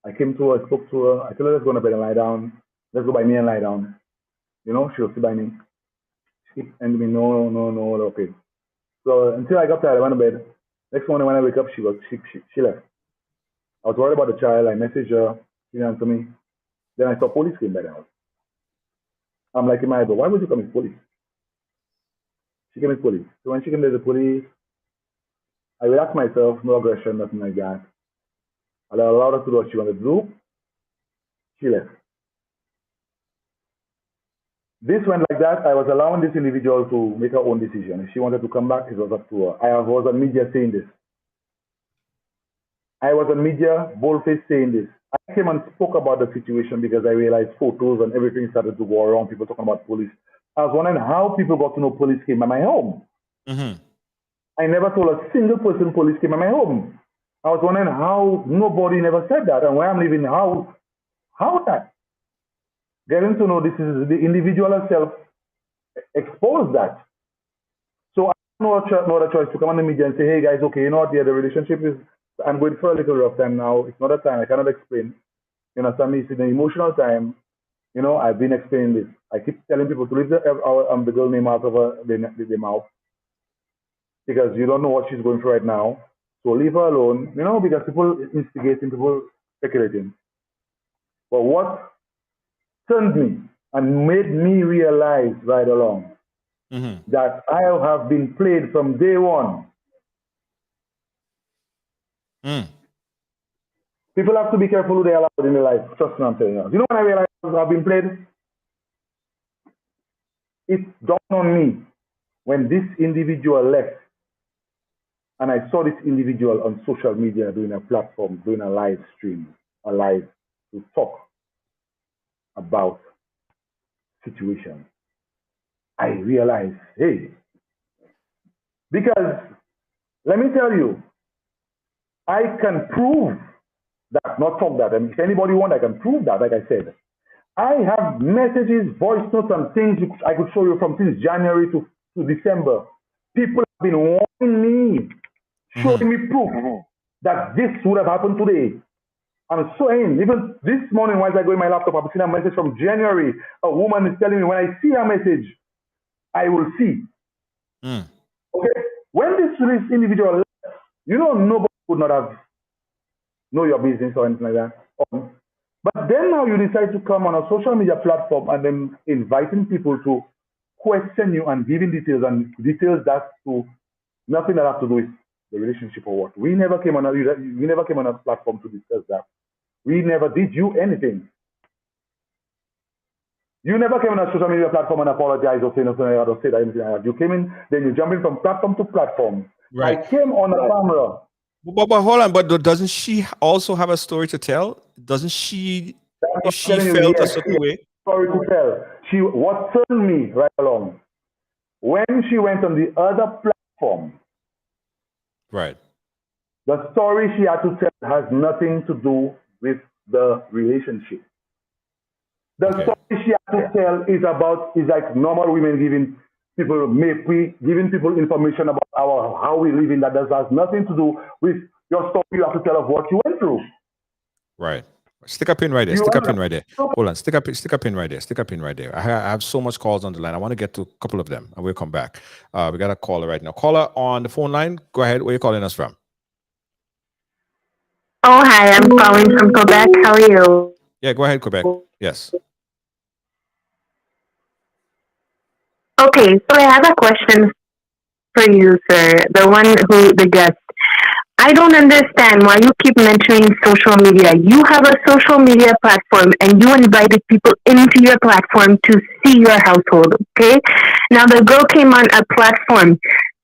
I came to her, I spoke to her. I told her, let's go to bed and lie down. Let's go by me and lie down. You know, she'll sit by me. She keep ending me, no, okay. So until I got tired, I went to bed. Next morning when I wake up, she left. I was worried about the child. I messaged her. She didn't answer me. Then I saw police came by the house. I'm like in my head, why would you come with police? She came with police. So when she came with the police, I relaxed myself, no aggression, nothing like that. I allowed her to do what she wanted to do. She left. This went like that. I was allowing this individual to make her own decision. If she wanted to come back, it was up to her. I was on media saying this. I was on media, boldface saying this. I came and spoke about the situation because I realized photos and everything started to go around, people talking about police. I was wondering how people got to know police came by my home. Mm-hmm. I never told a single person police came by my home. I was wondering how nobody never said that, and where I'm living, how that? Getting to know this is the individual herself exposed that. So I had no other choice to come on the media and say, hey guys, okay, you know what, yeah, the relationship is, I'm going for a little rough time now. It's not a time, I cannot explain. You know, some it's an emotional time. You know, I've been explaining this. I keep telling people to leave the girl name out of the mouth because you don't know what she's going through right now. So leave her alone, you know, because people instigating, people speculating. But what turned me and made me realize right along that I have been played from day one. People have to be careful who they allow in their life. Trust me, I'm telling you. You know when I realized I've been played? It dawned on me when this individual left and I saw this individual on social media doing a platform, doing a live stream, a live to talk about situations. I realized, hey, because let me tell you, I can prove that, not talk that. And if anybody want, I can prove that, like I said. I have messages, voice notes, and things I could show you from since January to December. People have been warning me, showing me proof that this would have happened today. I'm saying, even this morning, while I go in my laptop, I've seen a message from January. A woman is telling me, when I see a message, I will see. Okay? When this individual left, you know, nobody would not have know your business or anything like that. But then now you decide to come on a social media platform and then inviting people to question you and giving details that to nothing that have to do with the relationship or what. We never came on a platform to discuss that. We never did you anything. You never came on a social media platform and apologized or say nothing or say anything like that. You came in, then you jump in from platform to platform. Right. I came on a camera. But hold on, but doesn't she also have a story to tell? Doesn't she, if she felt a certain way? Story to tell. What turned me right along, when she went on the other platform, right, the story she had to tell has nothing to do with the relationship. The story she had to tell is like normal women giving people information about how we live in that has nothing to do with your story you have to tell of what you went through. Right. Stick a pin right there. Stick a pin right there. Hold on. Stick a pin right there. Stick a pin right there. I have so much calls on the line. I want to get to a couple of them and we'll come back. We got a caller right now. Caller on the phone line. Go ahead. Where are you calling us from? Oh, hi. I'm calling from Quebec. How are you? Yeah, go ahead, Quebec. Yes. Okay, so I have a question for you, sir. The guest. I don't understand why you keep mentioning social media. You have a social media platform and you invited people into your platform to see your household, okay? Now the girl came on a platform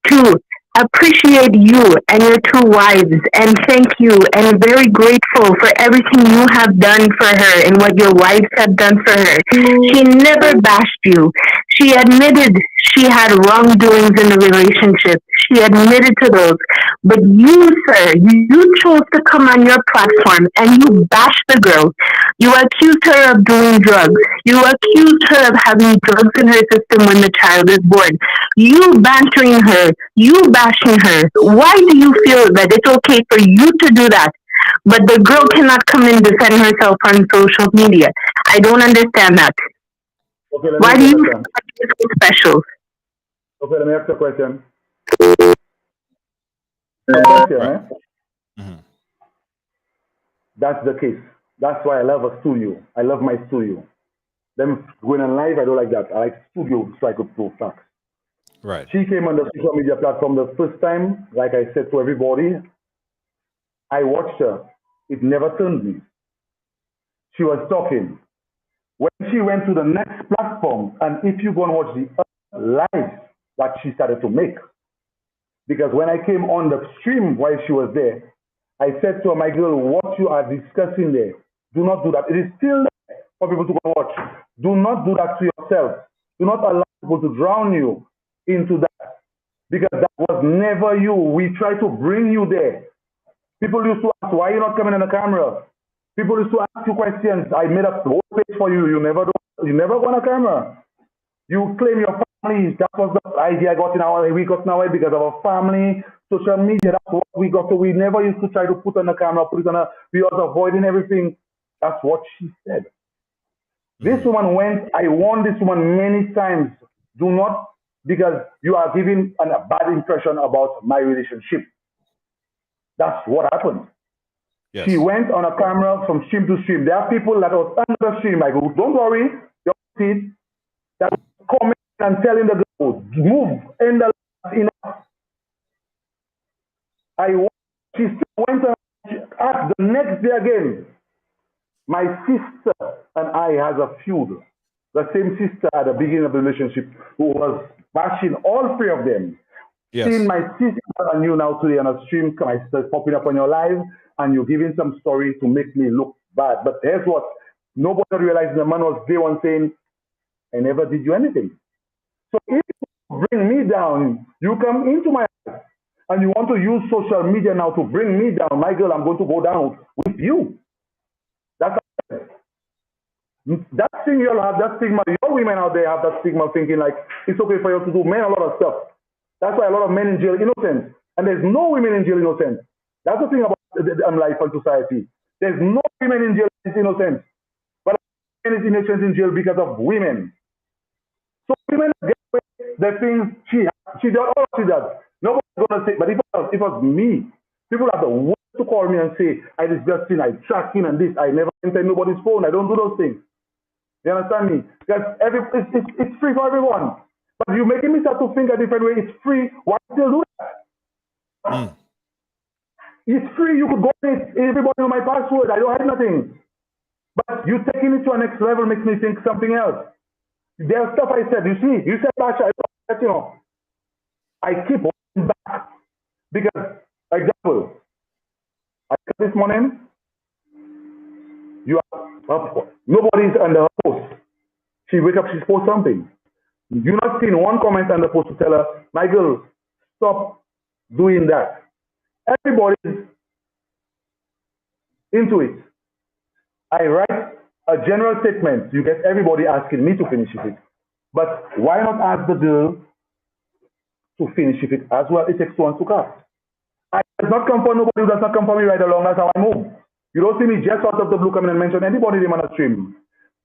to appreciate you and your two wives and thank you and very grateful for everything you have done for her and what your wives have done for her. She never bashed you. She admitted she had wrongdoings in the relationship. She admitted to those. But you, sir, you chose to come on your platform and you bashed the girl. You accused her of doing drugs. You accused her of having drugs in her system when the child is born. You bantering her. You bashing her. Why do you feel that it's okay for you to do that, but the girl cannot come and defend herself on social media? I don't understand that. Okay, why do you feel like it's so special? Okay, let me ask you a question. The question, Right. That's the case. That's why I love a studio. I love my studio. Them going on live, I don't like that. I like studio so I could prove facts. Right. She came on the social media platform the first time, like I said to everybody, I watched her. It never turned me. She was talking. When she went to the next platform, and if you go and watch the live that she started to make, because when I came on the stream while she was there, I said to her, my girl, what you are discussing there, do not do that. It is still there for people to go watch. Do not do that to yourself. Do not allow people to drown you into that, because that was never you. We tried to bring you there. People used to ask, why are you not coming on the camera? People used to ask you questions. I made a whole page for you. You never go on a camera. You claim your family. That was the idea we got in our way because of our family, social media. That's what we got. So we never used to try to put on the camera, we was avoiding everything. That's what she said. This woman went, I warned this woman many times, do not, because you are giving a bad impression about my relationship. That's what happened. Yes. She went on a camera from stream to stream. There are people that was under the stream. I go, don't worry, you'll see it. That comment and telling the girl, move, end the enough. She still went and asked the next day again. My sister and I has a feud. The same sister at the beginning of the relationship who was bashing all three of them. Yes. Seeing my sister and you now today on a stream, my sister popping up on your live, and you're giving some story to make me look bad. But here's what, nobody realized the man was day one saying, I never did you anything. So if you bring me down, you come into my life, and you want to use social media now to bring me down, my girl, I'm going to go down with you. That's that thing you'll have, that stigma. Your women out there have that stigma thinking like it's okay for you to do men a lot of stuff. That's why a lot of men in jail innocent. And there's no women in jail innocent. That's the thing about life and society. There's no women in jail is innocent. But men is innocent in jail because of women. So women get away the things she does, all she does. Nobody's gonna say, but if it was me, people have the words to call me and say, I disgusting, I tracking and this, I never enter nobody's phone, I don't do those things. You understand me? Because it's free for everyone. But you're making me start to think a different way. It's free. Why still do that? It's free. You could go in it. Everybody know my password. I don't hide nothing. But you taking it to a next level makes me think something else. There's stuff I said. You see, you said, Basha, you know, I keep holding back. Because, example, I said this morning, you are up. Nobody's under her post. She wake up, she's post something. You're not seeing one comment on the post to tell her, my girl, stop doing that. Everybody's into it. I write a general statement. You get everybody asking me to finish it. But why not ask the girl to finish it as well? It takes one to cast. I does not come for nobody who does not come for me right along. That's how I move. You don't see me just out of the blue coming and mention anybody name on the stream.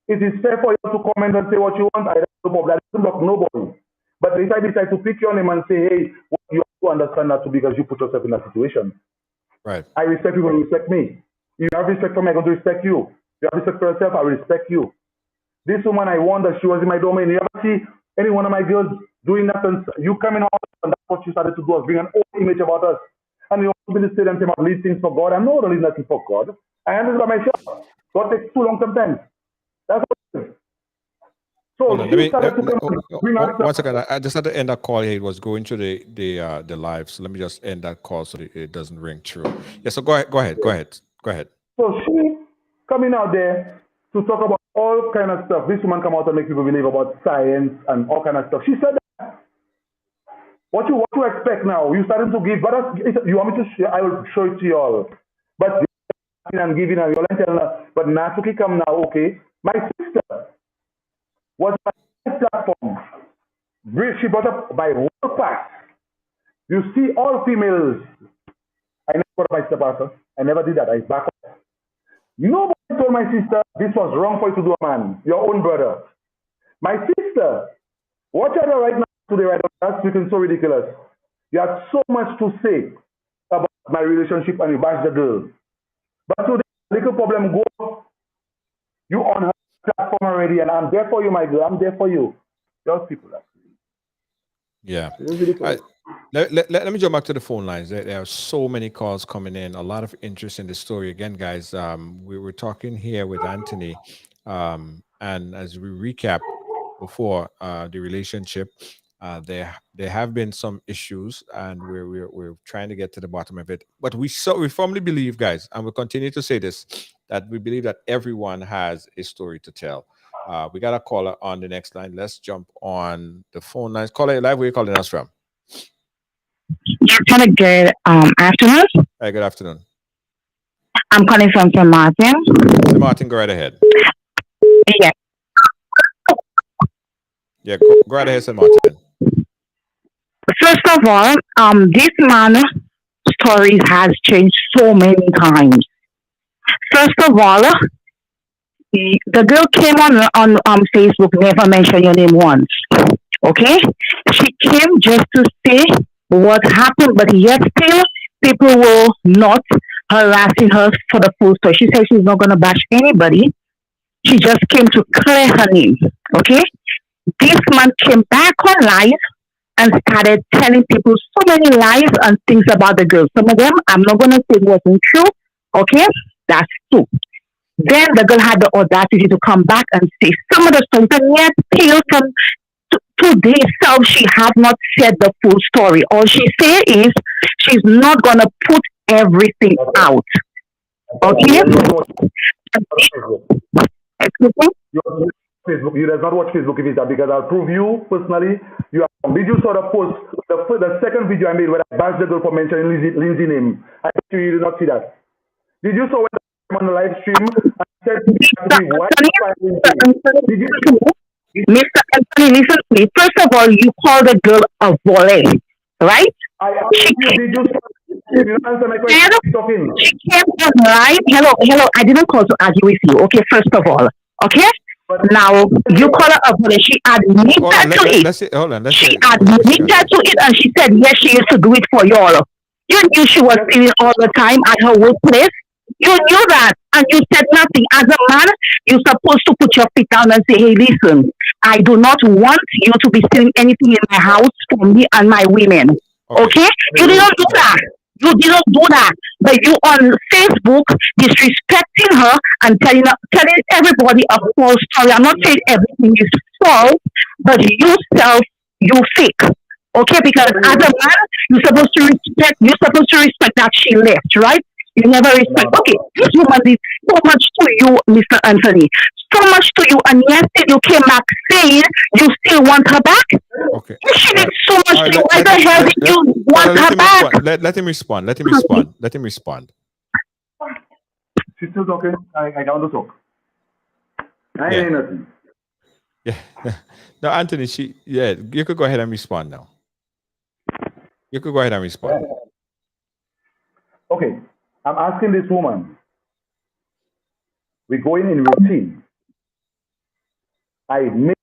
It is fair for you to comment and say what you want. I don't block nobody. But if I decide to pick your name and say, hey, you have to understand that too because you put yourself in that situation. Right. I respect you when you respect me. You have respect for me, I'm going to respect you. You have respect for yourself, I will respect you. This woman, I wonder, she was in my domain. You ever see any one of my girls doing that? And you coming out and that's what she started to do, was bring an old image about us. And you want to be the state and say, I leave things for God. I know I don't leave nothing for God. I handle it by myself. God takes too long sometimes. That's what it is. So one second. I just had to end that call here. It was going to the live. So let me just end that call so that it doesn't ring through. Yeah, so go ahead. So she coming out there to talk about all kind of stuff. This woman come out and make people believe about science and all kind of stuff. She said that. What you expect now? You starting to give, but you want me to share? I will show it to you all. But and giving her, you're telling her, but Natsuki come now, okay? My sister was my platform. She brought up by world pass. You see all females. I never brought up my stepfather. I never did that. I back up. Nobody told my sister this was wrong for you to do, a man. Your own brother. My sister, watch her right now today, right That's freaking so ridiculous. You had so much to say about my relationship and you bash the girl. But today, little problem go, you on her platform already, and I'm there for you, my girl. I'm there for you. Those people, that's Yeah. it's ridiculous. Let me jump back to the phone lines. There are so many calls coming in, a lot of interest in the story. Again, guys, we were talking here with Anthony. And as we recap before the relationship, there have been some issues, and we're trying to get to the bottom of it. But we firmly believe, guys, and we'll continue to say this, that we believe that everyone has a story to tell. We got a caller on the next line. Let's jump on the phone lines. Caller, you live. Where you calling us from? Yes, had a good afternoon. Hey, good afternoon. I'm calling from St. Martin. So Martin, go right ahead. Yeah. Yeah, go right ahead, Sir Martin. First of all, this man story has changed so many times. First of all, the girl came on Facebook, never mentioned your name once. Okay, she came just to say what happened, but yet still people were not harassing her for the full story. She said she's not gonna bash anybody. She just came to clear her name. Okay, this man came back on live and started telling people so many lies and things about the girl. Some of them I'm not gonna say wasn't true. Okay, that's true. Then the girl had the audacity to come back and say some of the stories, and yet still from today itself she have not said the full story. All she say is she's not gonna put everything Okay. out. You Okay? does not watch Facebook. Excuse me? You Facebook. You does not watch Facebook if it's that because I'll prove you personally. You are, did you saw the post, the second video I made where I bashed the girl for mentioning Lindsay name? I bet you did not see that. Did you saw when I'm on the live stream and said to Mr. me, why Anthony, find Mr. Lindsay? Anthony, Did you? listen to me. Mr. Anthony, listen to me. First of all, you call the girl a volley, right? I She asked you, did you? You didn't answer my question. said Keep talking. she came on live. Hello, hello. I didn't call to argue with you. Okay, first of all. Okay? But Now, you call her a bully. She admitted Hold on, to it. let's say, hold on, let's She say, admitted to it and she said, yes, she used to do it for y'all. You knew she was stealing all the time at her workplace. You knew that and you said nothing. As a man, you're supposed to put your feet down and say, hey, listen, I do not want you to be stealing anything in my house for me and my women. okay. Okay? You didn't do that. You didn't do that. But you on Facebook disrespecting her and telling everybody a false story. I'm not saying everything is false, but you self, you fake. Okay, because as a man, you're supposed to respect that she left, right? You never respect. Okay, this woman did so much to you, Mr. Anthony. So much to you, and yesterday you came back saying you still want her back. Okay. If she All did right. so much All right. to you, why the hell did you hold want on, let her him back? respond. Let him respond. Let him respond. Let him respond. she's still talking. I don't want to talk. I ain't Yeah. saying nothing. Yeah. No, Anthony, you could go ahead and respond now. You could go ahead and respond. Okay, I'm asking this woman. We're going in routine. I made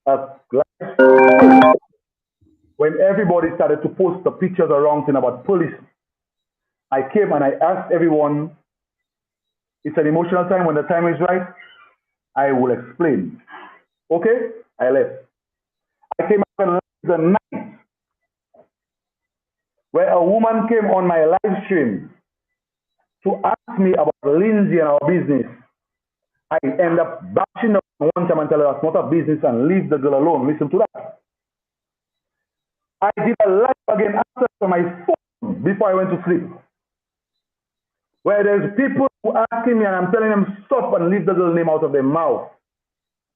a live when everybody started to post the pictures around thing about police. I came and I asked everyone, it's an emotional time. When the time is right, I will explain. Okay? I left. I came up and the night where a woman came on my live stream to ask me about Lindsay and our business. I end up bashing her one time and tell her that's not a business and leave the girl alone. Listen to that. I did a live again after my phone before I went to sleep. Where there's people who asking me and I'm telling them stop and leave the girl name out of their mouth.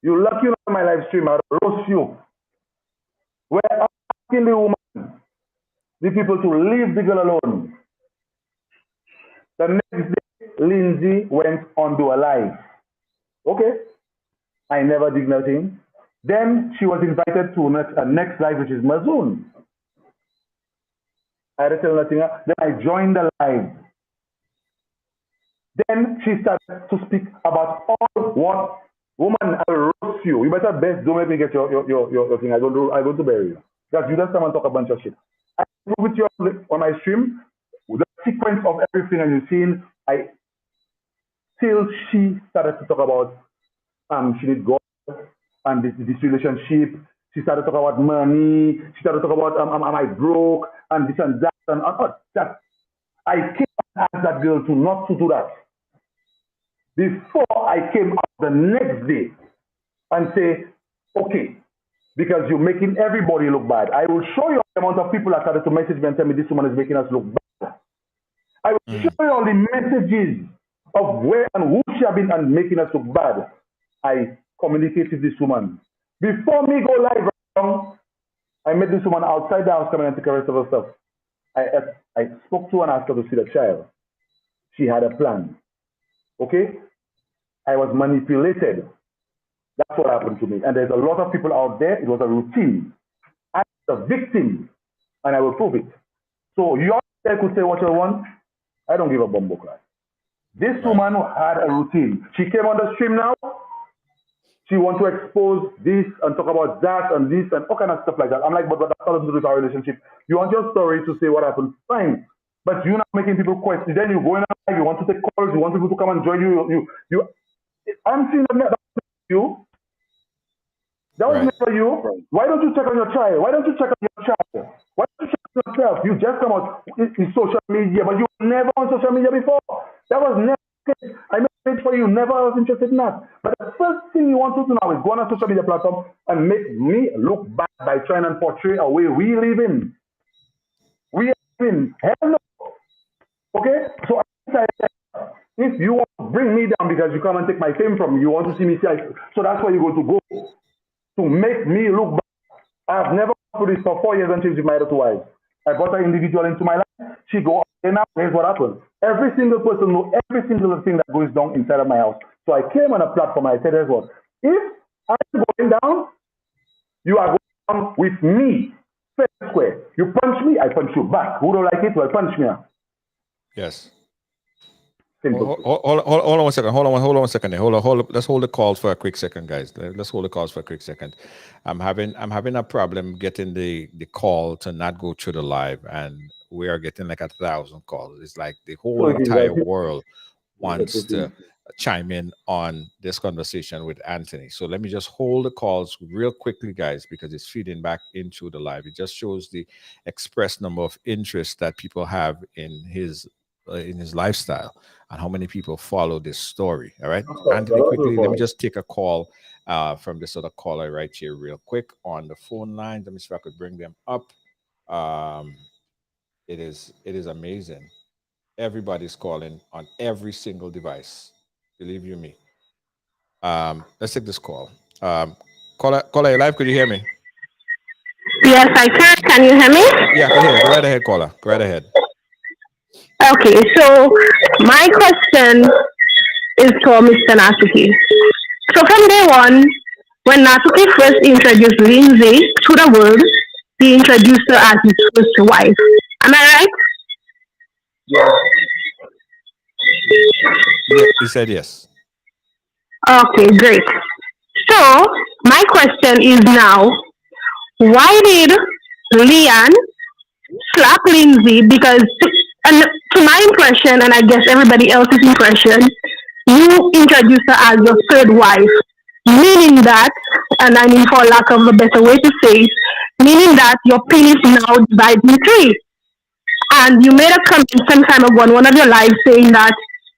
You lucky you on my live stream, I'll roast you. Where I'm asking the woman, the people to leave the girl alone. The next day, Lindsay went on to a live. Okay, I never did nothing. Then she was invited to a next live, which is Mazoon. I didn't tell nothing. Then I joined the live. Then she started to speak about all what woman I will roast you. You better best don't make me get your thing. I go to bury you. Because you just come and talk a bunch of shit. I prove with you on my stream, with the sequence of everything and you've seen, till she started to talk about she need God and this relationship. She started to talk about money. She started to talk about am I broke and this and that and that. I came and asked that girl to not to do that. Before I came out the next day and say, okay, because you're making everybody look bad. I will show you the amount of people that started to message me and tell me this woman is making us look bad. I will show you all the messages of where and who she has been and making us look bad. I communicated with this woman. Before me go live, I met this woman outside the house coming and take the rest of her stuff. I spoke to her and asked her to see the child. She had a plan. Okay? I was manipulated. That's what happened to me. And there's a lot of people out there. It was a routine. I'm the victim, and I will prove it. So you all could say what you want. I don't give a bumbo class. This woman had a routine. She came on the stream now. She wants to expose this and talk about that and this and all kind of stuff like that. I'm like, but that's not to do with our relationship. You want your story to say what happened, fine. But you're not making people question. Then you go in and you want to take calls. You want people to come and join you. I'm seeing that you. That was never you. Why don't you check on your child? Why don't you check on your child? Why don't you check on yourself? You just come out in social media, but you were never on social media before. That was never the case. I made it for you. Never was interested in that. But the first thing you want to do now is go on a social media platform and make me look bad by trying and portray a way we live in. We live in. Hell no. Okay? So if you want to bring me down because you come and take my fame from me, you want to see me say, so that's where you're going to go. To make me look bad. I've never put this for 4 years and changed my other 2 wives. I brought an individual into my life. She go, okay, now here's what happened. Every single person knows every single thing that goes down inside of my house. So I came on a platform. I said, here's what. If I'm going down, you are going down with me. Fair square. You punch me, I punch you back. Who don't like it? Well, punch me. Yes. Simple. Hold on 1 second. Hold on 1 second. Let's hold the calls for a quick second, guys. Let's hold the calls for a quick second. I'm having a problem getting the call to not go through the live, and we are getting like 1,000 calls. It's like the whole entire world wants to chime in on this conversation with Anthony. So let me just hold the calls real quickly, guys, because it's feeding back into the live. It just shows the expressed number of interest that people have in his lifestyle and how many people follow this story. All right, Anthony, quickly, let me just take a call from this other caller right here real quick on the phone line. Let me see if I could bring them up. It is amazing. Everybody's calling on every single device. Believe you me. Let's take this call. Caller, you live? Could you hear me? Yes, I can. Can you hear me? Yeah, I can hear you. Go right ahead, caller. Go right ahead. Okay, so my question is for Mr. Natsuki. So from day one, when Natsuki first introduced Lindsay to the world, he introduced her as his first wife. Am I right? Yeah. Yeah, he said yes. Okay, great. So my question is now, why did Leanne slap Lindsay? Because and to my impression, and I guess everybody else's impression, you introduced her as your third wife, meaning that, and I mean for lack of a better way to say it, meaning that your penis now divides in three. And you made a comment some time ago on one of your lives saying that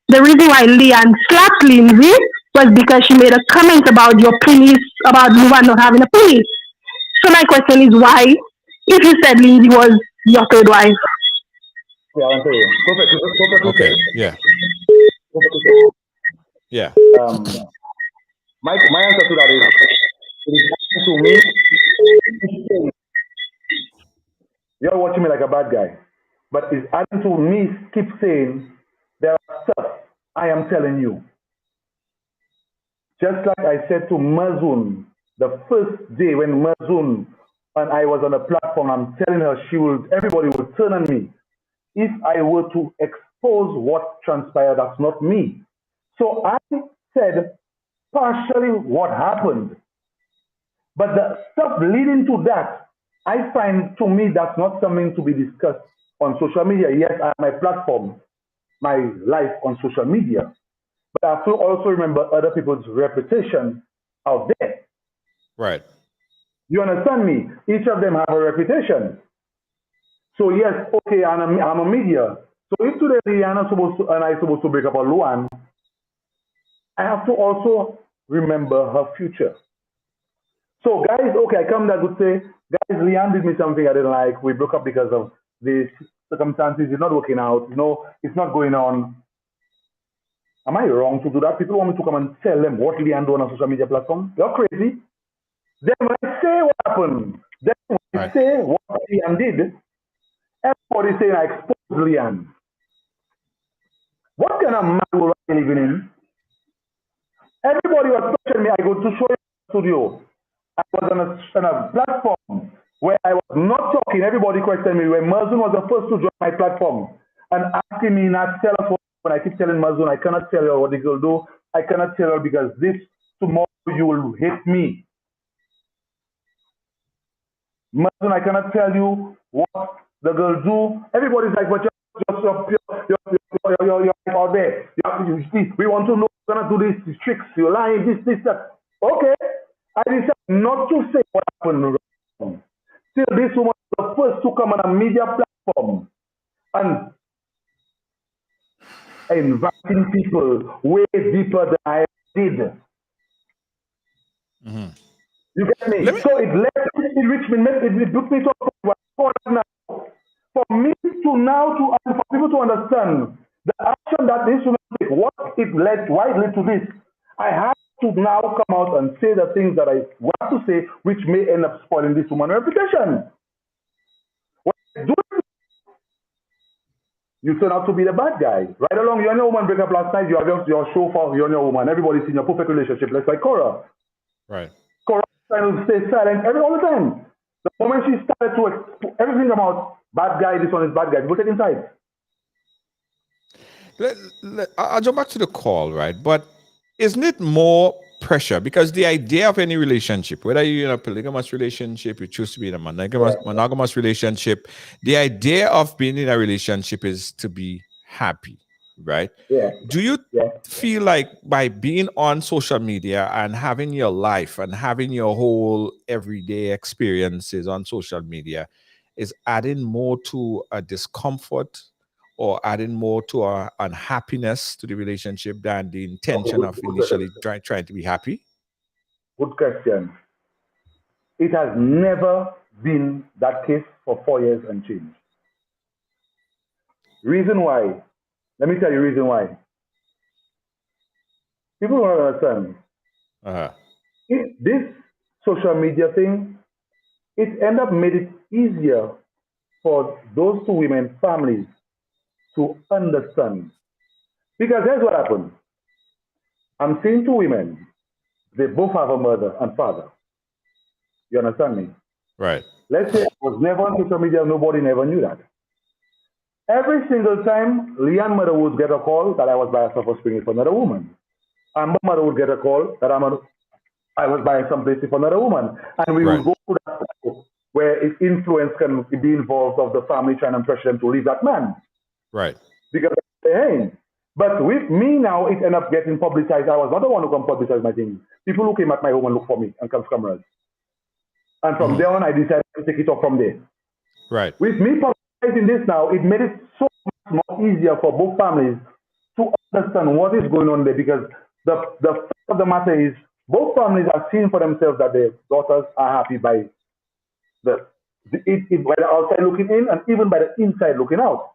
the reason why Leanne slapped Lindsay was because she made a comment about your penis, about you not having a penis. So my question is why, if you said Lindsay was your third wife? Yeah, I'll tell you. Perfect. Okay. Yeah. Perfect. Yeah. My answer to that is, it is happening to me. You're watching me like a bad guy, but it's adding to me keep saying there are stuff I am telling you. Just like I said to Mazun the first day when Mazun and I was on a platform, I'm telling her everybody will turn on me if I were to expose what transpired. That's not me. So I said partially what happened, but the stuff leading to that I find, to me, that's not something to be discussed on social media. Yes, I have my platform, my life on social media, but I have to also remember other people's reputation out there. Right. You understand me? Each of them have a reputation. So yes, okay, I'm a media. So if today Rihanna and I supposed to break up on Luan, I have to also remember her future. So guys, okay, I come that would say, guys, Leanne did me something I didn't like. We broke up because of these circumstances. It's not working out. It's not going on. Am I wrong to do that? People want me to come and tell them what Leanne do on a social media platform. You're crazy. Then when I say what happened, then when I say what Leanne did, everybody saying I exposed Leanne. What kind of man world are you living in? Everybody was questioning me. I go to show you the studio. I was on a platform where I was not talking. Everybody questioned me. When Marzun was the first to join my platform and asking me not tell us what, when I keep telling Marzun, I cannot tell her what the girl do. I cannot tell her because this tomorrow you will hate me. Marzun, I cannot tell you what the girl do. Everybody's like, but you're out there. We want to know you're gonna do these tricks. You're lying. This, that. Okay. I decided not to say what happened wrong. Still, this woman was the first to come on a media platform and inviting people way deeper than I did. Mm-hmm. You get me? So it reached me, it took me to a point now. For me to now, for people to understand the action that this woman took, why it led to this, I have to now come out and say the things that I want to say, which may end up spoiling this woman's reputation. When you do it, you turn out to be the bad guy. Ridealong, you and your woman break up last night, you have your show for you and your woman. Everybody's in your perfect relationship. Let's like Cora. Right. Cora trying to stay silent all the time. The moment she started to everything about bad guy, this one is bad guy, people take inside. I'll jump back to the call, right? But isn't it more pressure? Because the idea of any relationship, whether you're in a polygamous relationship, you choose to be in a monogamous relationship, the idea of being in a relationship is to be happy, right? Yeah. Do you feel like by being on social media and having your life and having your whole everyday experiences on social media is adding more to a discomfort or adding more to our unhappiness to the relationship than the intention of initially trying to be happy? Good question. It has never been that case for 4 years and change. Reason why? Let me tell you reason why. People don't understand. This social media thing, it ended up made it easier for those two women families to understand. Because here's what happened. I'm seeing two women. They both have a mother and father. You understand me? Right. Let's say I was never on social media, nobody never knew that. Every single time, Leanne's mother would get a call that I was buying stuff for spring for another woman. And my mother would get a call that I was buying some places for another woman. And we would go to that where if influence can be involved of the family trying to pressure them to leave that man. Right. Because hey, but with me now, it ended up getting publicized. I was not the one who can publicize my thing. People who came at my home and looked for me and come cameras. And from there on, I decided to take it up from there. Right. With me publicizing this now, it made it so much more easier for both families to understand what is going on there, because the fact of the matter is both families are seeing for themselves that their daughters are happy by by the outside looking in and even by the inside looking out.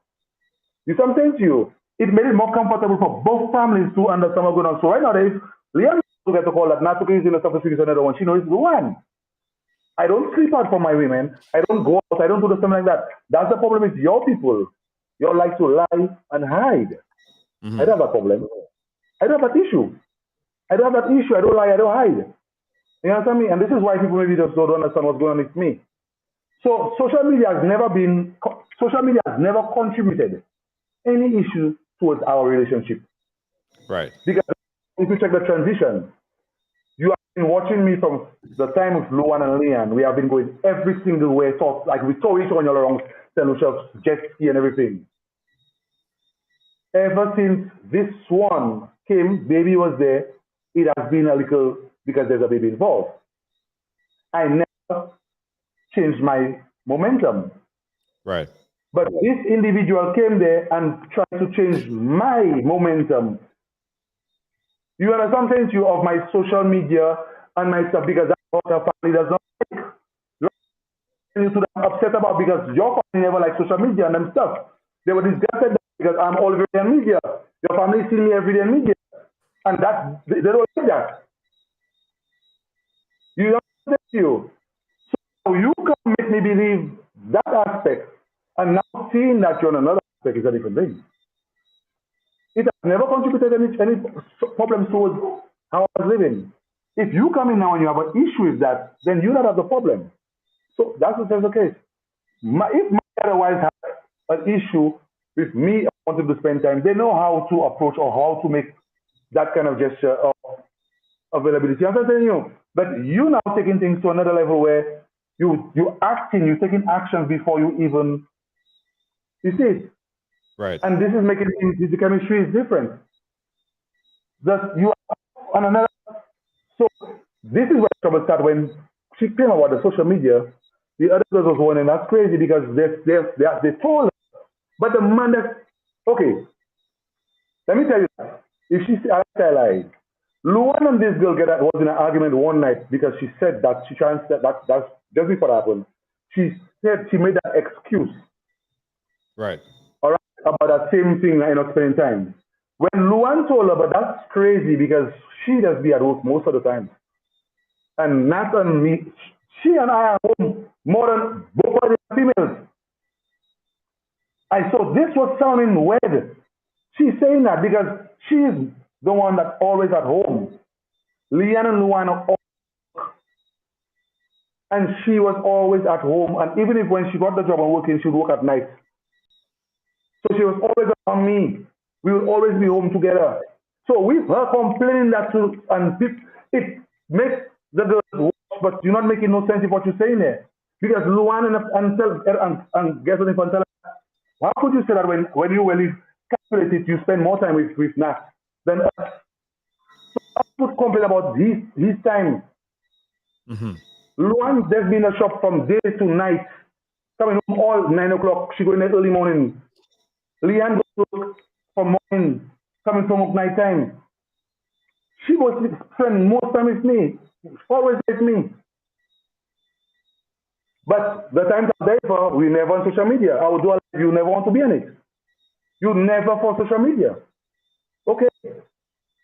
You see what I'm saying to you? It made it more comfortable for both families to understand what's going on. So right now, if Leanne gets a call that Natuka is in the stuff to another one, she knows it's the one. I don't sleep out for my women. I don't go out. I don't do the something like that. That's the problem with your people. You all like to lie and hide. I don't have that problem. I don't have that issue. I don't have that issue. I don't lie. I don't hide. You understand me? And this is why people maybe just don't understand what's going on with me. So social media has never contributed any issue towards our relationship. Right. Because if you check the transition, you are been watching me from the time of Luan and Leanne. We have been going every single way. Like we saw each one along St. Lucia's jet ski and everything. Ever since this one came, baby was there, it has been a little, because there's a baby involved. I never changed my momentum. Right. But this individual came there and tried to change my momentum. You understand, saying to you, of my social media and my stuff, because that's what our family does not like. You to upset about, because your family never like social media and them stuff. They were disgusted because I'm all every day in media. Your family see me every day in media. And that they don't like that. You understand you. So you can make me believe that aspect, and now seeing that you're on another aspect is a different thing. It has never contributed any problems towards how I was living. If you come in now and you have an issue with that, then you don't have the problem. So that's the case. If my otherwise have an issue with me wanting to spend time, they know how to approach or how to make that kind of gesture of availability. I'm telling you, but you now taking things to another level where you're taking actions before you even see it. Right. And this is making the chemistry is different. That you are on another. So this is where trouble started when she came about the social media. The other girls was one, and that's crazy because they told her. But the man that, okay, let me tell you that. If she said, I lied. Luan and this girl was in an argument one night because she said that she tried to that's just before that happened. She said she made that excuse. Right. All right, about that same thing, spending time. When Luan told her, but that's crazy because she does be at work most of the time. And not on me. She and I are home more than both of the females. I saw this was sounding weird. She's saying that because she's the one that's always at home. Leanne and Luan are all, and she was always at home. And even if when she got the job and working, she'd work at night. So she was always around me. We would always be home together. So with her complaining that to, and it makes the girls watch, but you're not making no sense of what you're saying there. Because Luan and guess what, how could you say that when you calculate it, you spend more time with Nat than us? So I would complain about his time. Mm-hmm. Luan, there's been a shop from day to night, coming home all 9 o'clock. She go in the early morning. Leanne goes to work from morning, coming from night time. She was spend most time with me, always with me. But the times are there for we never on social media. I would do you never want to be on it. You never for social media. Okay.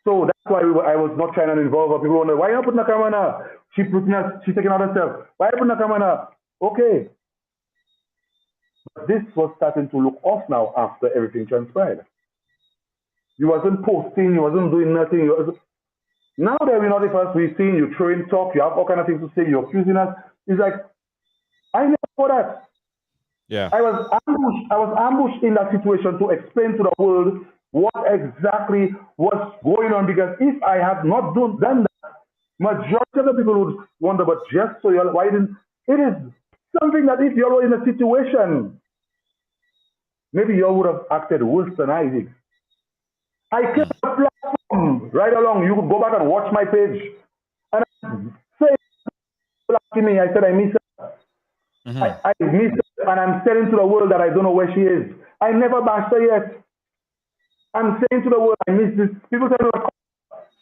So that's why I was not trying to involve her. People wonder, why are you putting a camera now? She's taking out herself. Why are you putting a camera now? Okay. But this was starting to look off now after everything transpired. You wasn't posting, you wasn't doing nothing. Now that we're not the first, we've seen you throwing talk, you have all kind of things to say, you're accusing us. It's like, I never saw that. Yeah. I was ambushed in that situation to explain to the world what exactly was going on, because if I had not done that, majority of the people would wonder, but just so you're why didn't it is something that if you're in a situation, maybe you would have acted worse than I did. I came to a platform right along. You could go back and watch my page. And I say to me, I said I miss her. Mm-hmm. I miss her, and I'm saying to the world that I don't know where she is. I never bashed her yet. I'm saying to the world I miss this. People tell me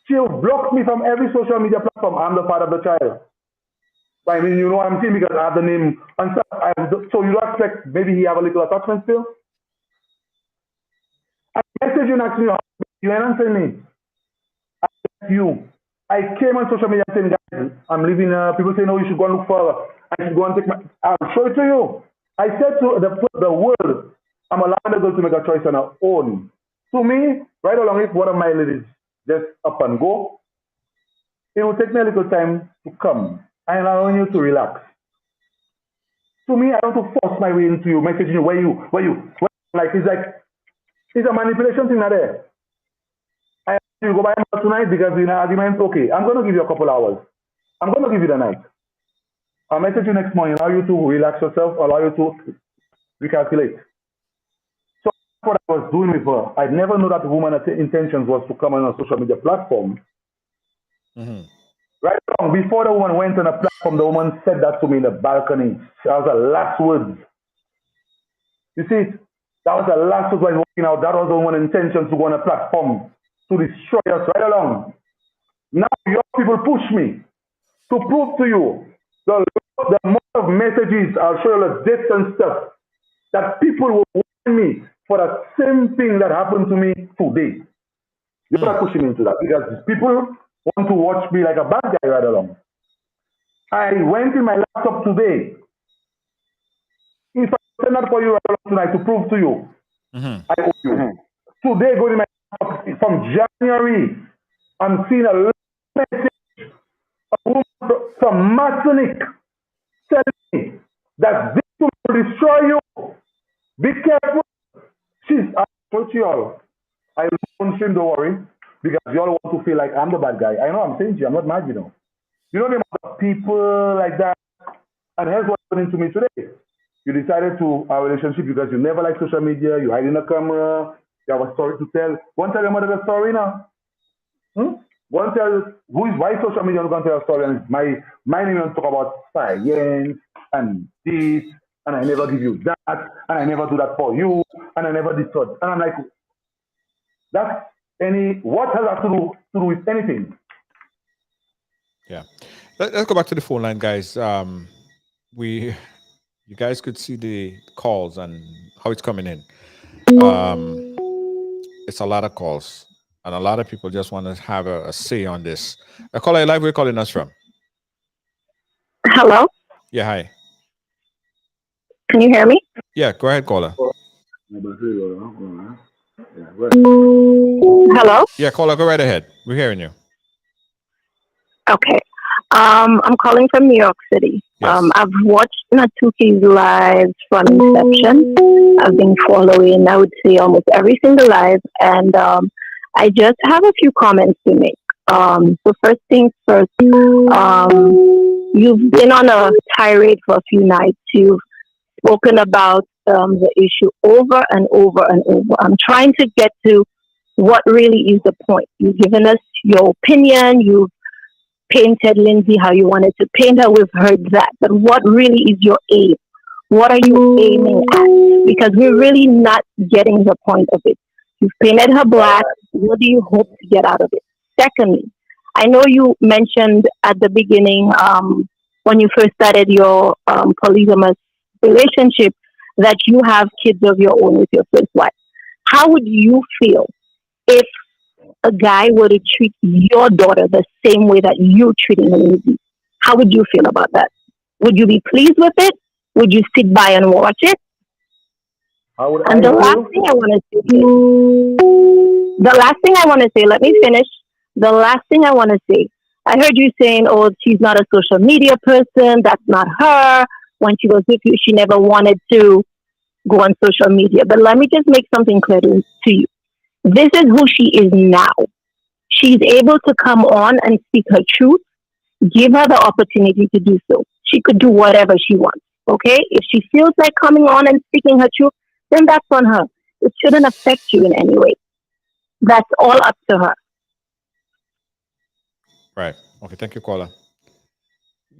she blocked me from every social media platform. I'm the father of the child. I mean, you know what I'm saying, because I have the name and stuff. So you don't expect maybe he have a little attachment still? I message you and ask me, you ain't answering me. I ask you. I came on social media saying, guys, I'm leaving. People say, no, you should go and look for her. I should go and take my. I'll show it to you. I said to the world, I'm allowing the girl to make a choice on her own. To me, right along, if one of my ladies just up and go, it will take me a little time to come. I'm allowing you to relax. To me, I don't want to force my way into you, messaging you, where you, like, it's a manipulation thing not there. I ask you to go buy tonight because in an argument, okay, I'm going to give you a couple hours. I'm going to give you the night. I'll message you next morning, allow you to relax yourself, allow you to recalculate. So that's what I was doing with her. I never knew that the woman's intentions was to come on a social media platform. Mm-hmm. Right along, before the woman went on a platform, the woman said that to me in the balcony. That was the last words. You see, that was the last words I was working out. That was the woman's intention to go on a platform to destroy us right along. Now your people push me to prove to you the amount of messages, I'll show you the dates and stuff, that people will want me for the same thing that happened to me today. You're not pushing me into that because people want to watch me like a bad guy right along. I went in my laptop today. If I send that for you right along tonight to prove to you, I owe you. Today, go to my laptop from January, I'm seeing a lot of message, a woman from Masonic telling me that this will destroy you. Be careful. I told you all. I won't stream, don't worry, because you all want to feel like I'm the bad guy. I know I'm saying to you, I'm not mad, you know. You know the amount of people like that. And here's what's happening to me today. You decided to our relationship because you never like social media, you hide in the camera, you have a story to tell. Go and tell your mother the story now. Go and tell why social media not going to tell a story and my name will talk about science and this, and I never give you that, and I never do that for you, and I never did so. And I'm like, what has that to do with anything? Yeah. Let's go back to the phone line, guys. You guys could see the calls and how it's coming in. It's a lot of calls, and a lot of people just want to have a say on this. Caller live, where you calling us from? Hello? Yeah, hi. Can you hear me? Yeah, go ahead, caller. Hello? Yeah, caller, go right ahead. We're hearing you. Okay. I'm calling from New York City. Yes. I've watched Natuki's live from inception. I've been following, I would say, almost every single live, and I just have a few comments to make. So first things first, you've been on a tirade for a few nights. You've spoken about the issue over and over and over. I'm trying to get to what really is the point. You've given us your opinion. You've painted Lindsay how you wanted to paint her. We've heard that. But what really is your aim? What are you aiming at? Because we're really not getting the point of it. You've painted her black. What do you hope to get out of it? Secondly, I know you mentioned at the beginning, when you first started your polygamous relationship, that you have kids of your own with your first wife. How would you feel if a guy were to treat your daughter the same way that you're treating Lindsay? How would you feel about that? Would you be pleased with it? Would you sit by and watch it? And the last thing I want to say, let me finish. The last thing I want to say, I heard you saying, oh, she's not a social media person. That's not her. When she was with you, she never wanted to go on social media. But let me just make something clear to you. This is who she is now. She's able to come on and speak her truth. Give her the opportunity to do so. She could do whatever she wants. Okay? If she feels like coming on and speaking her truth, then that's on her. It shouldn't affect you in any way. That's all up to her. Right. Okay. Thank you, caller.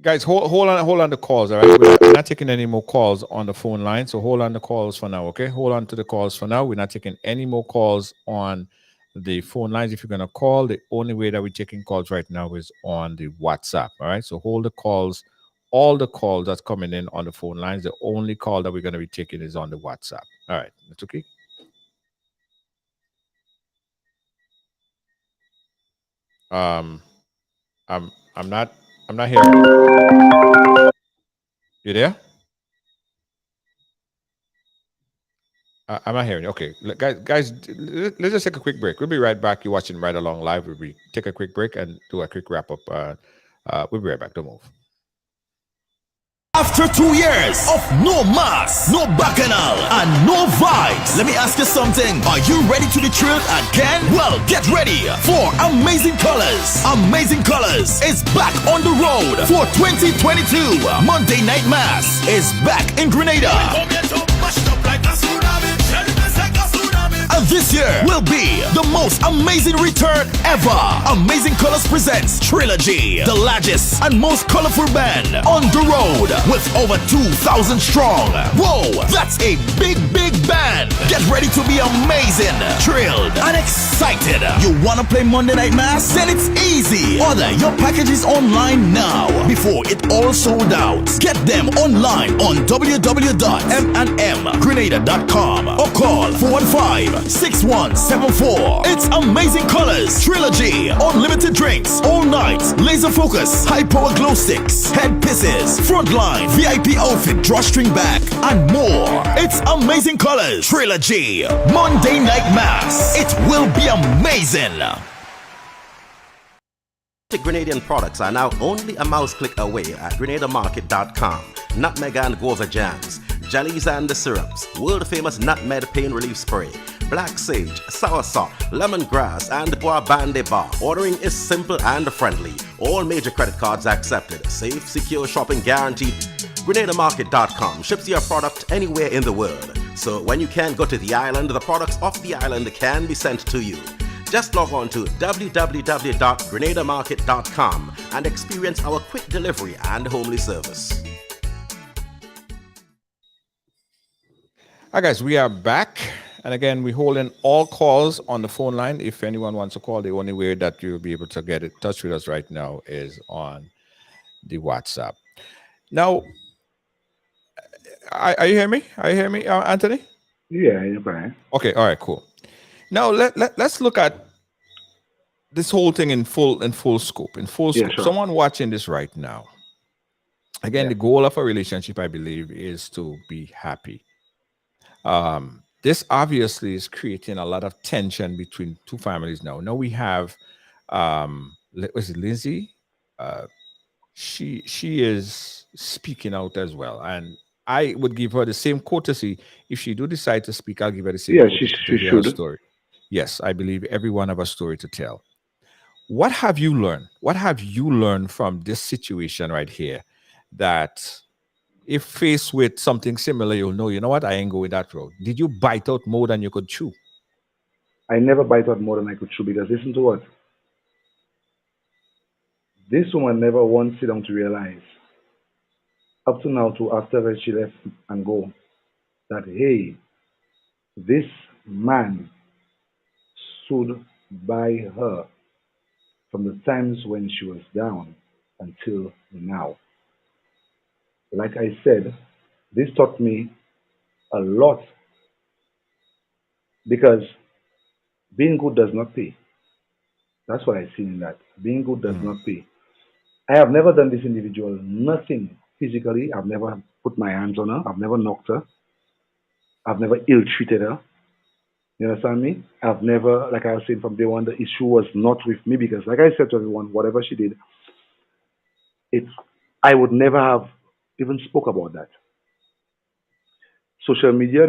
Guys, hold on the calls. All right. We're not taking any more calls on the phone line. So hold on the calls for now. Okay. Hold on to the calls for now. We're not taking any more calls on the phone lines. If you're going to call, the only way that we're taking calls right now is on the WhatsApp. All right. So hold the calls. All the calls that's coming in on the phone lines, the only call that we're going to be taking is on the WhatsApp. All right. That's okay. I'm not hearing you. You there? I'm not hearing you. Okay, guys, let's just take a quick break. We'll be right back. You're watching Ride Along Live. We'll be take a quick break and do a quick wrap up. We'll be right back. Don't move. After 2 years of no mass, no bacchanal, and no vibes, let me ask you something. Are you ready to be thrilled again? Well, get ready for Amazing Colors. Amazing Colors is back on the road for 2022. Monday Night Mass is back in Grenada. And this year will be the most amazing return ever. Amazing Colors presents Trilogy, the largest and most colorful band on the road with over 2,000 strong. Whoa, that's a big, big band. Get ready to be amazing, thrilled, and excited. You wanna play Monday Night Mass? Then it's easy. Order your packages online now before it all sold out. Get them online on www.mnmgrenada.com or call 415-6174. It's Amazing Colors, Trilogy, unlimited drinks, all night, laser focus, high power glow sticks, head pieces, frontline, VIP outfit, drawstring back, and more. It's Amazing Colors, Trilogy, Monday Night Mass. It will be amazing. Grenadian products are now only a mouse click away at grenadamarket.com. Nutmeg and guava jams, jellies and the syrups, world famous nutmeg pain relief spray, black sage, soursop, lemongrass, and guabande bar. Ordering is simple and friendly. All major credit cards accepted. Safe, secure shopping guaranteed. grenadamarket.com ships your product anywhere in the world. So when you can't go to the island, the products off the island can be sent to you. Just log on to www.grenadamarket.com and experience our quick delivery and homely service. Hi guys, we are back. And again, we hold in all calls on the phone line. If anyone wants to call, the only way that you'll be able to get in touch with us right now is on the WhatsApp. Now, are you hearing me? Are you hearing me, Anthony? Yeah, you're fine. Okay, all right, cool. Now let's look at this whole thing in full scope. Sure. Someone watching this right now. Again, the goal of a relationship, I believe, is to be happy. This obviously is creating a lot of tension between two families now. Now we have was it Lindsay? She is speaking out as well, and I would give her the same courtesy if she do decide to speak. I'll give her the same. Yeah, she should. Story. Yes, I believe everyone have a story to tell. What have you learned? What have you learned from this situation right here? That if faced with something similar, you'll know, you know what, I ain't going that road. Did you bite out more than you could chew? I never bite out more than I could chew, because listen to what? This woman never once sit down to realize, up to now, to after she left and go, that hey, this man stood by her from the times when she was down until now. Like I said, this taught me a lot, because being good does not pay. That's what I see in that. Being good does not pay. I have never done this individual nothing physically. I've never put my hands on her. I've never knocked her. I've never ill-treated her. You understand me? I've never, like I was saying from day one, the issue was not with me, because like I said to everyone, whatever she did, I would never have even spoke about that. Social media,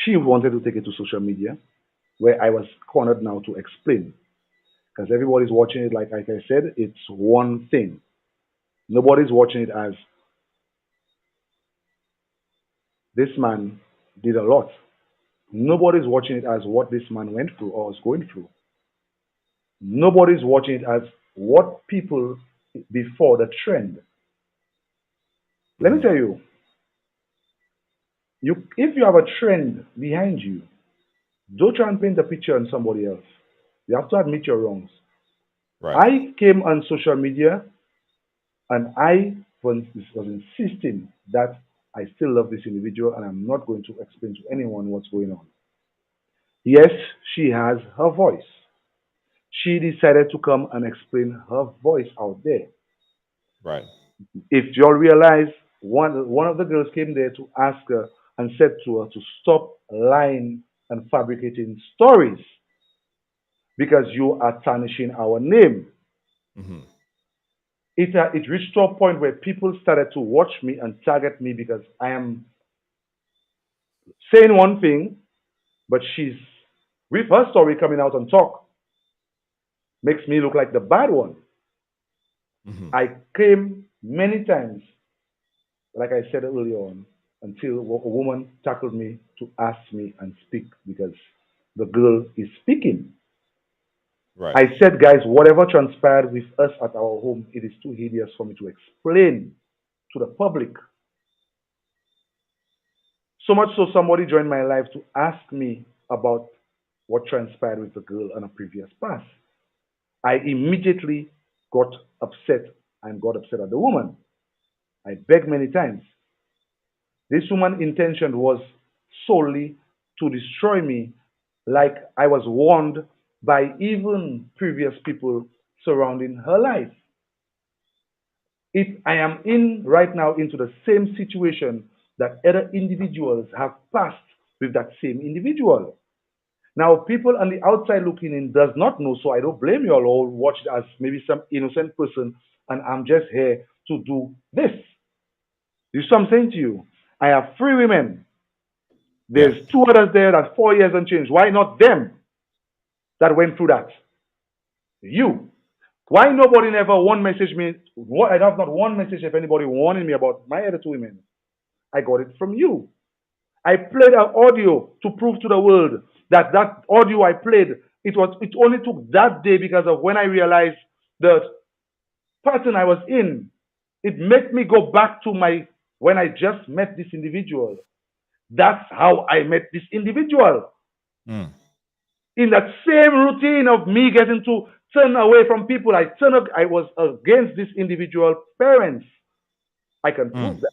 she wanted to take it to social media, where I was cornered now to explain. Because everybody's watching it, like I said, it's one thing. Nobody's watching it as this man did a lot. Nobody's watching it as what this man went through or is going through. Nobody's watching it as what people before the trend. Let me tell you, if you have a trend behind you, don't try and paint a picture on somebody else. You have to admit your wrongs. Right. I came on social media and I was insisting that I still love this individual and I'm not going to explain to anyone what's going on. Yes, she has her voice. She decided to come and explain her voice out there. Right. If you all realize, one of the girls came there to ask her and said to her to stop lying and fabricating stories, because you are tarnishing our name. it reached to a point where people started to watch me and target me because I am saying one thing, but she's with her story coming out on talk makes me look like the bad one. I came many times, like I said earlier on, until a woman tackled me to ask me and speak because the girl is speaking. Right. I said, guys, whatever transpired with us at our home, it is too hideous for me to explain to the public. So much so, somebody joined my life to ask me about what transpired with the girl on a previous past. I immediately got upset and got upset at the woman. I begged many times. This woman's intention was solely to destroy me, like I was warned by even previous people surrounding her life. If I am in right now into the same situation that other individuals have passed with that same individual. Now, people on the outside looking in does not know, so I don't blame you all watch it as maybe some innocent person, and I'm just here to do this. You see what I'm saying to you? I have three women. Yeah. There's two others there that 4 years and change. Why not them that went through that? You. Why nobody never one message me? I have not one message if anybody warning me about my other two women. I got it from you. I played an audio to prove to the world that that audio I played, it only took that day because of when I realized the pattern I was in. It made me go back to my when I just met this individual. That's how I met this individual. Mm. In that same routine of me getting to turn away from people, I was against this individual parents. I can prove Mm. that.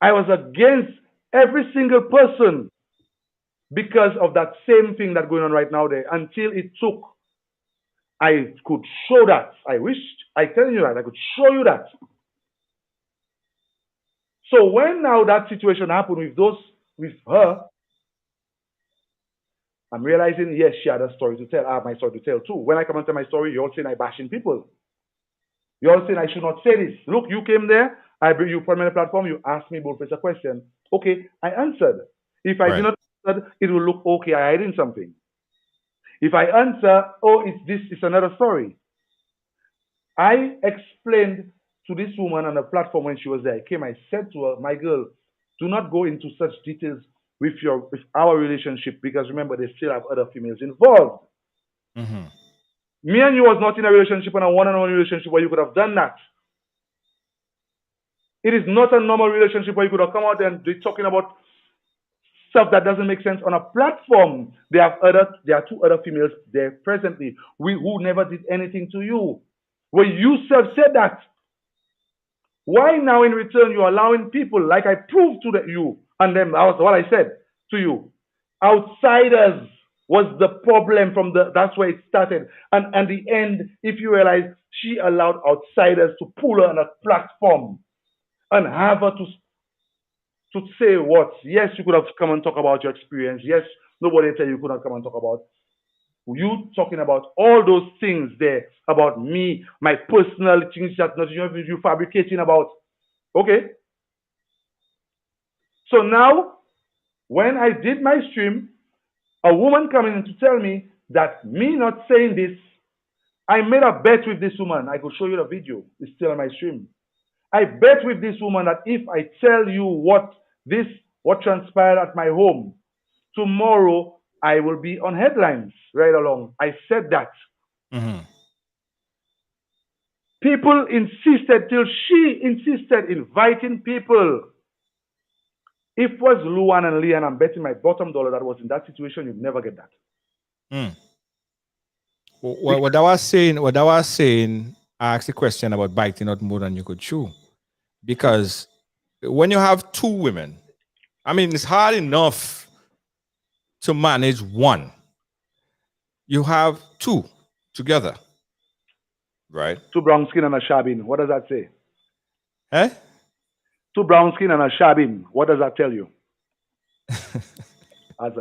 I was against every single person because of that same thing that's going on right now there until it took. I could show that. I wished I tell you that I could show you that. So when now that situation happened with her, I'm realizing yes, she had a story to tell. I have my story to tell too. When I come and tell my story, you're all saying I bashing people. You're all saying I should not say this. Look, you came there, I bring you put me on the platform, you asked me both a question. Okay, I answered. If I did Right. not answer, it will look okay, I hiding something. If I answer, oh, it's another story. I explained to this woman on the platform when she was there. I came, I said to her, my girl, do not go into such details with our relationship because remember they still have other females involved. Mm-hmm. Me and you was not in a relationship and a one-on-one relationship where you could have done that. It is not a normal relationship where you could have come out and be talking about stuff that doesn't make sense on a platform. There are two other females there presently who never did anything to you. Where you self said that. Why now in return you're allowing people, like I proved to you and them, that was what I said to you. Outsiders was the problem that's where it started. And at the end, if you realize she allowed outsiders to pull her on a platform and have her to say what? Yes, you could have come and talk about your experience. Yes, nobody tell you could not come and talk about. You talking about all those things there about me, my personal things that not you fabricating about. Okay. So now, when I did my stream, a woman coming in to tell me that me not saying this, I made a bet with this woman. I could show you the video. It's still on my stream. I bet with this woman that if I tell you what transpired at my home, tomorrow I will be on headlines right along. I said that. Mm-hmm. People insisted till she insisted inviting people. If it was Luan and Leon, I'm betting my bottom dollar that was in that situation, you'd never get that. Mm. What I was saying, I asked a question about biting out more than you could chew. Because when you have two women, I mean, it's hard enough to manage one. You have two together, right? Two brown skin and a shabin. What does that say? Eh? Two brown skin and a shabin. What does that tell you? As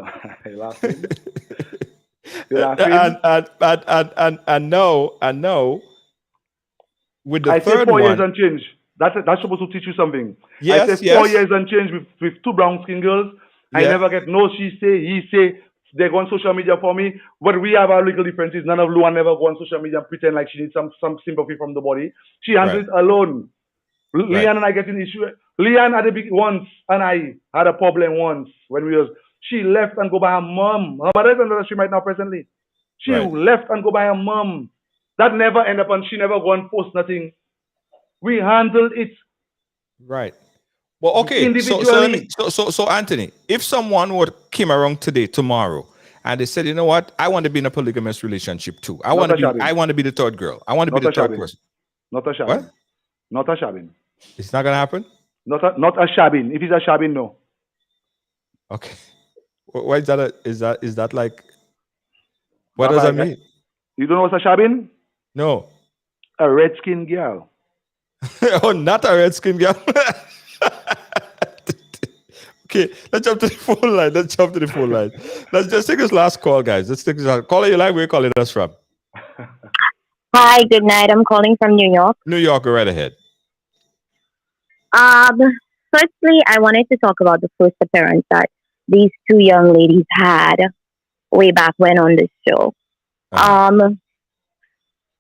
you laughing? You laughing? And I know with the I say third 4 years one. and change. That's supposed to teach you something. Yes, I say yes. 4 years and change with two brown skin girls. I Yeah. never get no she say, he say. They go on social media for me. But we have our legal differences. None of Luan never go on social media and pretend like she needs some sympathy from the body. She handles it alone. Leanne and I get in issue. Leanne had a big once, and I had a problem once when we was. She left and go by her mom. Her mother is on the street right now presently. She Right. left and go by her mom. That never end up, and she never go and post nothing. We handled it Right. Well, okay. individually. So Anthony, if someone would came around today, tomorrow, and they said, you know what, I want to be in a polygamous relationship too. I want to be the third girl. I want to be Not the a third shabbing. person. Not a What? shabbing. Not a shabbing. It's not gonna happen. Not a shabbing. If it's a shabbing, no. Okay. Why is that? Is that like? What Baba, does that mean? You don't know what's a shabbing? No. A red-skinned girl. Oh, not a red skin girl. Okay, let's jump to the phone line. Let's just take this last call, guys. Let's take this last caller. You like where you calling us from? Hi, good night. I'm calling from New York. New York, go right ahead. Um, Firstly, I wanted to talk about the first appearance that these two young ladies had way back when on this show.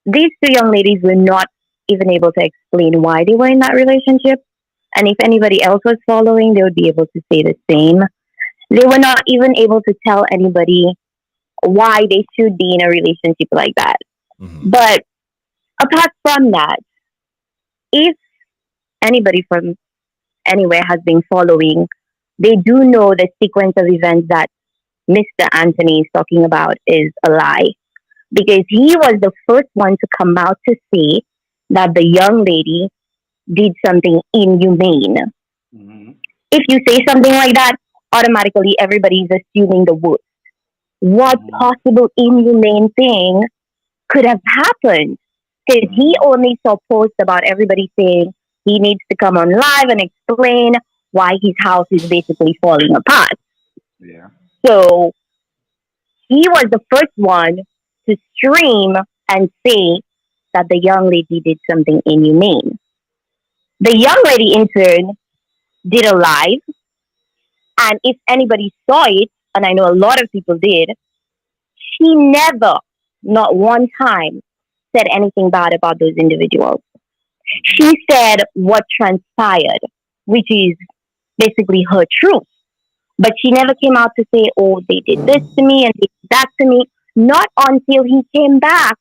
These two young ladies were not even able to explain why they were in that relationship. And if anybody else was following, they would be able to say the same. They were not even able to tell anybody why they should be in a relationship like that. Mm-hmm. But apart from that, if anybody from anywhere has been following, they do know the sequence of events that Mr. Anthony is talking about is a lie. Because he was the first one to come out to say that the young lady did something inhumane. Mm-hmm. If you say something like that, automatically everybody's assuming the worst. What possible inhumane thing could have happened? Because he only saw posts about everybody saying he needs to come on live and explain why his house is basically falling apart. Yeah. So he was the first one to stream and say that the young lady did something inhumane. The young lady in turn did a live, and if anybody saw it, and I know a lot of people did, she never, not one time, said anything bad about those individuals. She said what transpired, which is basically her truth. But she never came out to say, oh, they did this to me and they did that to me. Not until he came back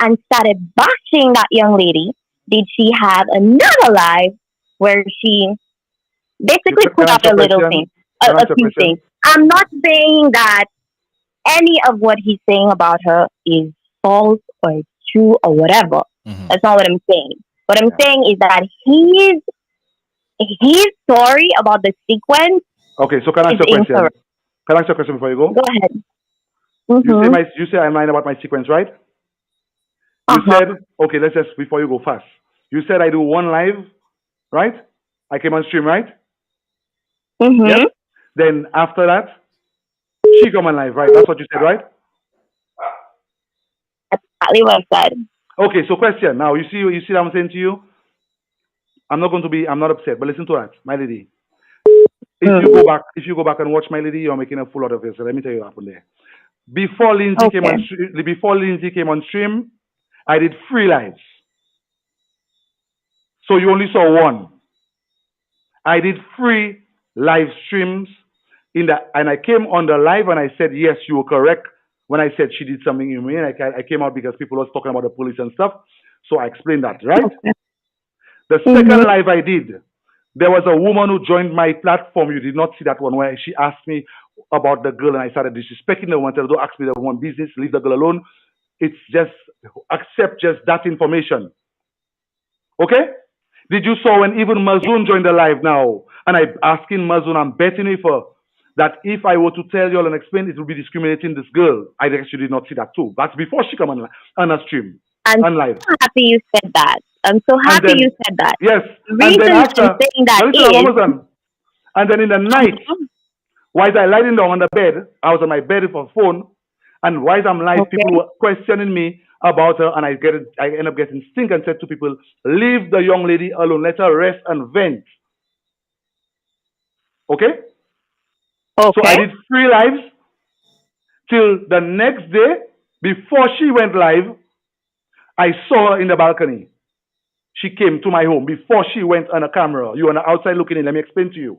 and started bashing that young lady did she have another live where she basically put out a little thing, a few things. I'm not saying that any of what he's saying about her is false or it's true or whatever. Mm-hmm. That's not what I'm saying. What I'm saying is that his story about the sequence. Okay, so can I ask you a question? Incorrect. Can I ask you a question before you go? Go ahead. You say I'm lying about my sequence, right? You said, okay, let's just, before you go fast. You said I do one live, right? I came on stream, right? Mm-hmm. Yep. Then after that, she come on live, right? That's what you said, right? That's exactly what I said. Okay, so question. Now, you see what I'm saying to you? I'm not upset, but listen to that, my lady. If you go back and watch my lady, you're making a fool out of yourself. Let me tell you what happened there. Before Lindsay came on stream, I did 3 lives. So you only saw 1. I did 3 live streams and I came on the live and I said, yes, you were correct when I said she did something inhumane. I came out because people was talking about the police and stuff. So I explained that, right? Okay. The second live I did, there was a woman who joined my platform. You did not see that one where she asked me about the girl and I started disrespecting the woman. Don't ask me the one business. Leave the girl alone. It's just accept just that information. Okay? Did you saw when even Mazoon joined the live now? And I asking Mazoon, I'm betting if that if I were to tell you all and explain, it would be discriminating this girl. I guess you did not see that too. That's before she come on a stream. I'm live. so happy you said that. I'm so happy you said that. Yes. The reason I'm saying that is... And then in the night, while I lying down on the bed, I was on my bed with a phone, and while I'm live, people were questioning me about her, and I end up getting stink and said to people, leave the young lady alone, let her rest and vent. Okay? So I Okay. did 3 lives till the next day. Before she went live, I saw her in the balcony. She came to my home before she went on a camera. You on the outside looking in. Let me explain to you.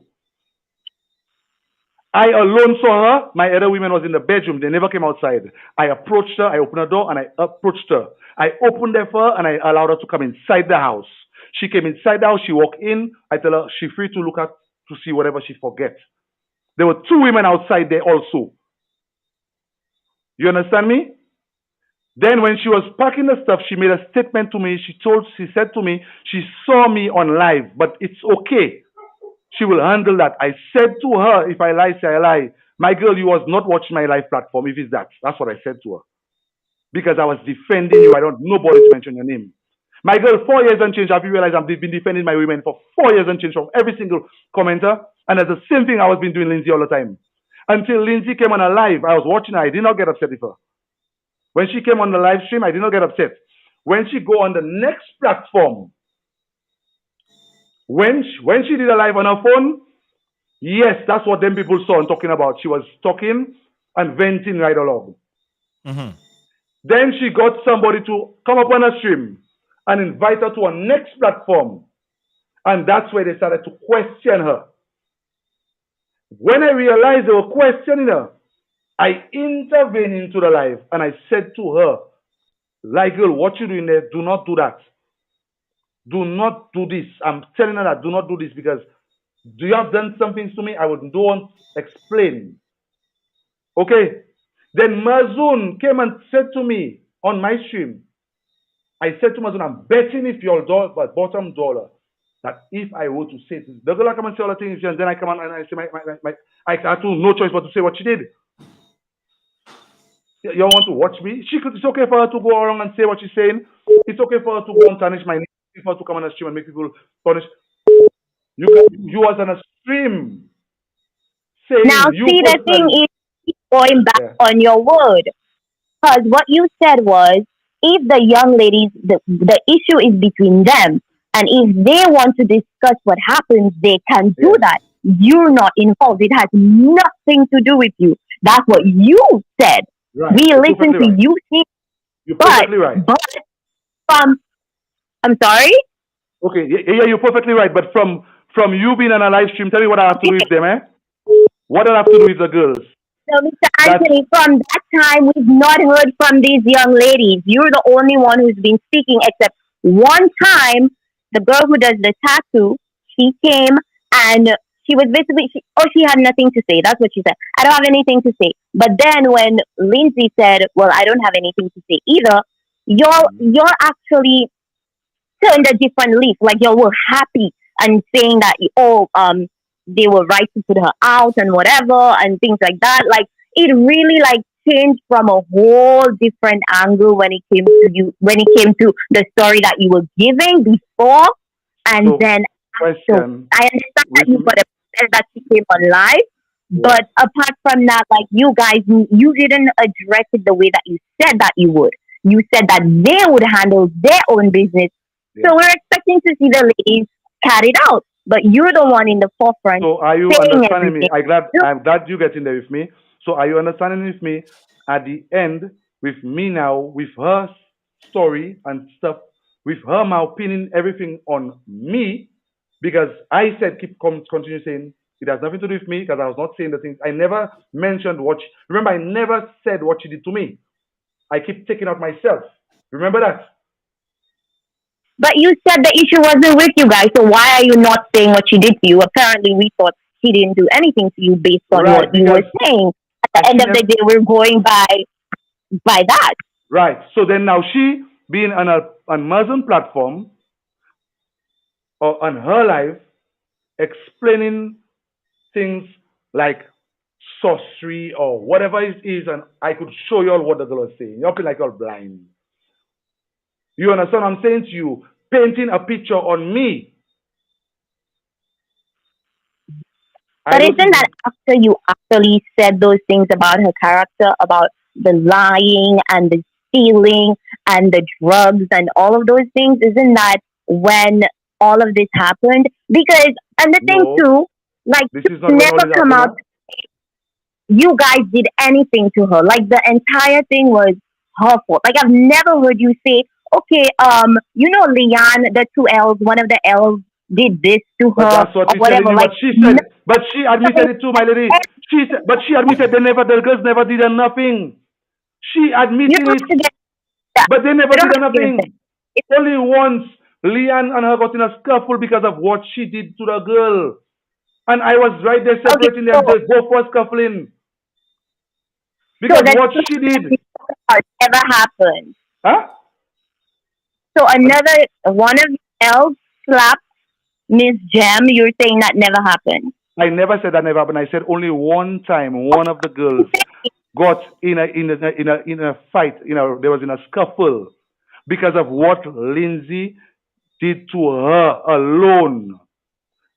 I alone saw her. My other women was in the bedroom. They never came outside. I approached her. I opened the door and I approached her. I opened there for her and I allowed her to come inside the house. She came inside the house. She walked in. I tell her she's free to look at to see whatever she forgets. There were 2 women outside there also. You understand me? Then when she was packing the stuff, she made a statement to me. She said to me, she saw me on live, but it's okay. She will handle that. I said to her, if I lie, say I lie. My girl, you was not watching my live platform. If it's that, that's what I said to her. Because I was defending you. I don't nobody to mention your name. My girl, 4 years and change. Have you realized I've been defending my women for 4 years and change from every single commenter? And that's the same thing I was been doing Lindsay all the time. Until Lindsay came on a live, I was watching her. I did not get upset with her. When she came on the live stream, I did not get upset. When she go on the next platform, when she did a live on her phone, yes, that's what them people saw and talking about. She was talking and venting right along. Mm-hmm. Then she got somebody to come up on her stream and invite her to a next platform. And that's where they started to question her. When I realized they were questioning her, I intervened into the live and I said to her, like, girl, what you doing there? Do not do that. Do not do this. I'm telling her that do not do this because do you have done something to me? I would don't explain. Okay. Then Mazoon came and said to me on my stream, I said to Mazoon, I'm betting if your bottom dollar that if I were to say this, the girl come and say all the things, and then I come on and I say I had no choice but to say what she did. You want to watch me? It's okay for her to go around and say what she's saying. It's okay for her to go and tarnish my name. It's okay for her to come on a stream and make people punish. You was on a stream saying Now, you see, the thing personally. is, keep going back Yeah. on your word. Because what you said was, if the young ladies, the issue is between them, and if they want to discuss what happens, they can do Yeah. that. You're not involved. It has nothing to do with you. That's what you said. Right. We You're listen perfectly to right. you say, You're but, perfectly right. but from, I'm sorry? Okay. Yeah, you're perfectly right. But from you being on a live stream, tell me what I have to do with them, eh? What I have to do with the girls? So, Mr. That Anthony, from that time, we've not heard from these young ladies. You're the only one who's been speaking, except one time, the girl who does the tattoo, she came and she was basically, she had nothing to say. That's what she said. I don't have anything to say. But then when Lindsay said, well, I don't have anything to say either, you're actually turned a different leaf. Like you were happy and saying that they were right to put her out and whatever and things like that. Like it really like changed from a whole different angle when it came to the story that you were giving before and so then after. question I understand that with you me. got upset that she came on live. Yes. But apart from that, like you guys, you didn't address it the way that you said that you would. You said that they would handle their own business. Yes. So we're expecting to see the ladies carried out, but you're the one in the forefront So are you saying understanding me? everything. I'm glad you get in there with me. So are you understanding with me? At the end, with me now, with her story and stuff, with her mouth pinning everything on me, because I said continue saying it has nothing to do with me because I was not saying the things. I never mentioned remember I never said what she did to me. I keep taking out myself. Remember that? But you said the issue wasn't with you guys, so why are you not saying what she did to you? Apparently, we thought she didn't do anything to you based on Right, what you were because saying. At the end she of the never day, we're going by that. right. So then now she being on a Amazon platform or on her live explaining things like sorcery or whatever it is, and I could show you all what the girl is saying. You're like you're blind. You understand what I'm saying to you? Painting a picture on me. I But don't isn't that even after you actually said those things about her character, about the lying and the stealing and the drugs and all of those things? Isn't that when all of this happened? Because, and the thing No, too, like, this is you not when all never this come happened. out, Huh? you guys did anything to her. Like, the entire thing was her fault. Like, I've never heard you say, okay, Leon, the two L's, one of the L's did this to But her that's what or we're telling whatever. you. Like, But she no, said, but she admitted it too, my lady. She said, but she admitted the girls never did nothing. She you admitted don't it, have to get that. but they You never don't did have to get that. nothing. Only once, Leanne and her got in a scuffle because of what she did to the girl. And I was right there Okay, separating them. They both were scuffling so because that what she did. never happened. Huh? So another one of else slapped Miss Jam. You're saying that never happened. I never said that never happened. I said only one time one of the girls got in a fight. There was in a scuffle because of what Lindsay did to her alone.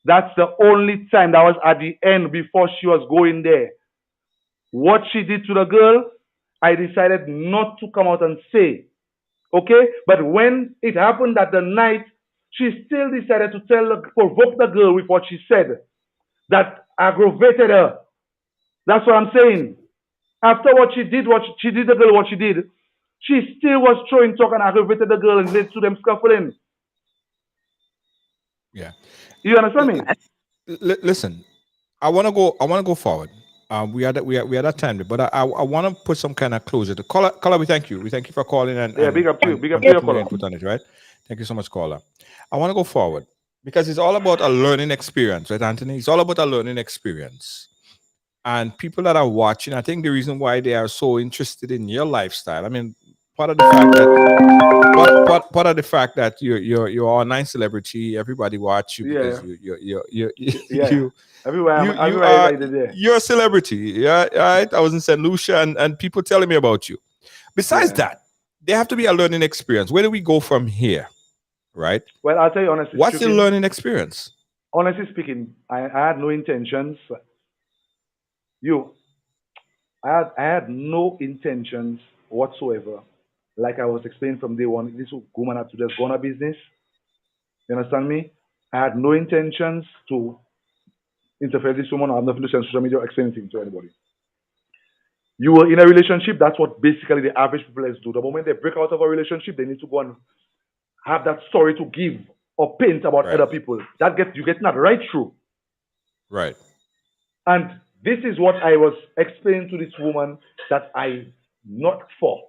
That's the only time. That was at the end before she was going there. What she did to the girl, I decided not to come out and say. Okay? But when it happened that the night, she still decided to provoke the girl with what she said. That aggravated her. That's what I'm saying. After what she did the girl what she did, she still was throwing talk and aggravated the girl and led to them scuffling. Yeah. You understand me? Listen, I want to go. I want to go forward. We are that time, but I want to put some kind of closure. The caller, we thank you. We thank you for calling and Yeah, and, big up to you. and, Big up and to your putting your caller. input on it. Right? Thank you so much, caller. I want to go forward because it's all about a learning experience, right, Anthony? It's all about a learning experience. And people that are watching, I think the reason why they are so interested in your lifestyle. I mean, part of the fact that part of the fact that you're an online celebrity, everybody watch you because Yeah, you yeah. you you Everywhere are I did there. you're a celebrity. Yeah, right. I was in St. Lucia and people telling me about you. Besides Yeah. that, there have to be a learning experience. Where do we go from here? Right? Well, I'll tell you honestly What's the speaking. learning experience? Honestly speaking, I had no intentions. You, I had no intentions whatsoever. Like I was explaining from day one, this woman had to just go on her business. You understand me? I had no intentions to interfere with this woman. I have nothing to say on social media or explain anything to anybody. You were in a relationship, that's what basically the average people do. The moment they break out of a relationship, they need to go and have that story to give or paint about Right. other people. You get that right through. Right. And this is what I was explaining to this woman that I not for.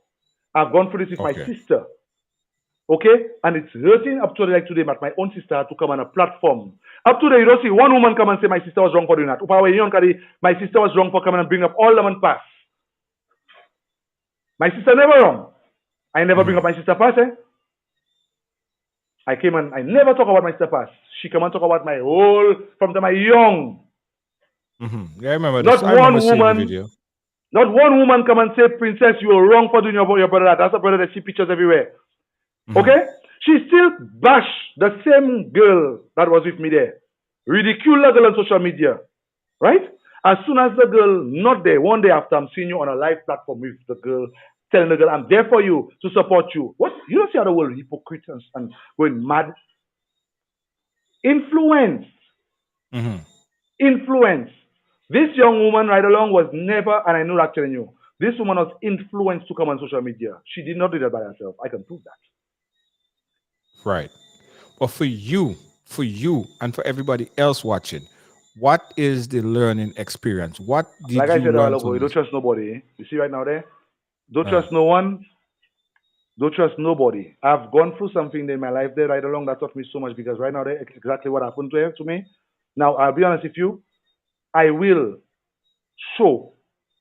I've gone through this with my Okay. sister. Okay? And it's hurting up to like today, but my own sister had to come on a platform. Up to today, you don't see one woman come and say my sister was wrong for doing that. My sister was wrong for coming and bring up all them and pass. My sister never wrong. I never bring up my sister past, eh? I came and I never talk about my sister past. She come and talk about my whole from the time I young. Yeah, I remember Not this. I remember one seeing the woman, video. not one woman come and say, Princess, you were wrong for doing your brother that. That's a brother that see pictures everywhere. Okay? She still bash the same girl that was with me there. Ridicule the girl on social media. Right? As soon as the girl not there, one day after I'm seeing you on a live platform with the girl, telling the girl, I'm there for you to support you. What? You don't see how the world hypocrites and going mad? Influence. Influence. This young woman Ridealong was never, and I know that telling you, this woman was influenced to come on social media. She did not do that by herself. I can prove that. Right. But for you, and for everybody else watching, what is the learning experience? What Like did I you said a while learn ago, you from don't this? trust nobody. You see right now there? Don't Uh, trust no one. Don't trust nobody. I've gone through something in my life there Ridealong that taught me so much because right now there exactly what happened to me. Now I'll be honest with you. I will show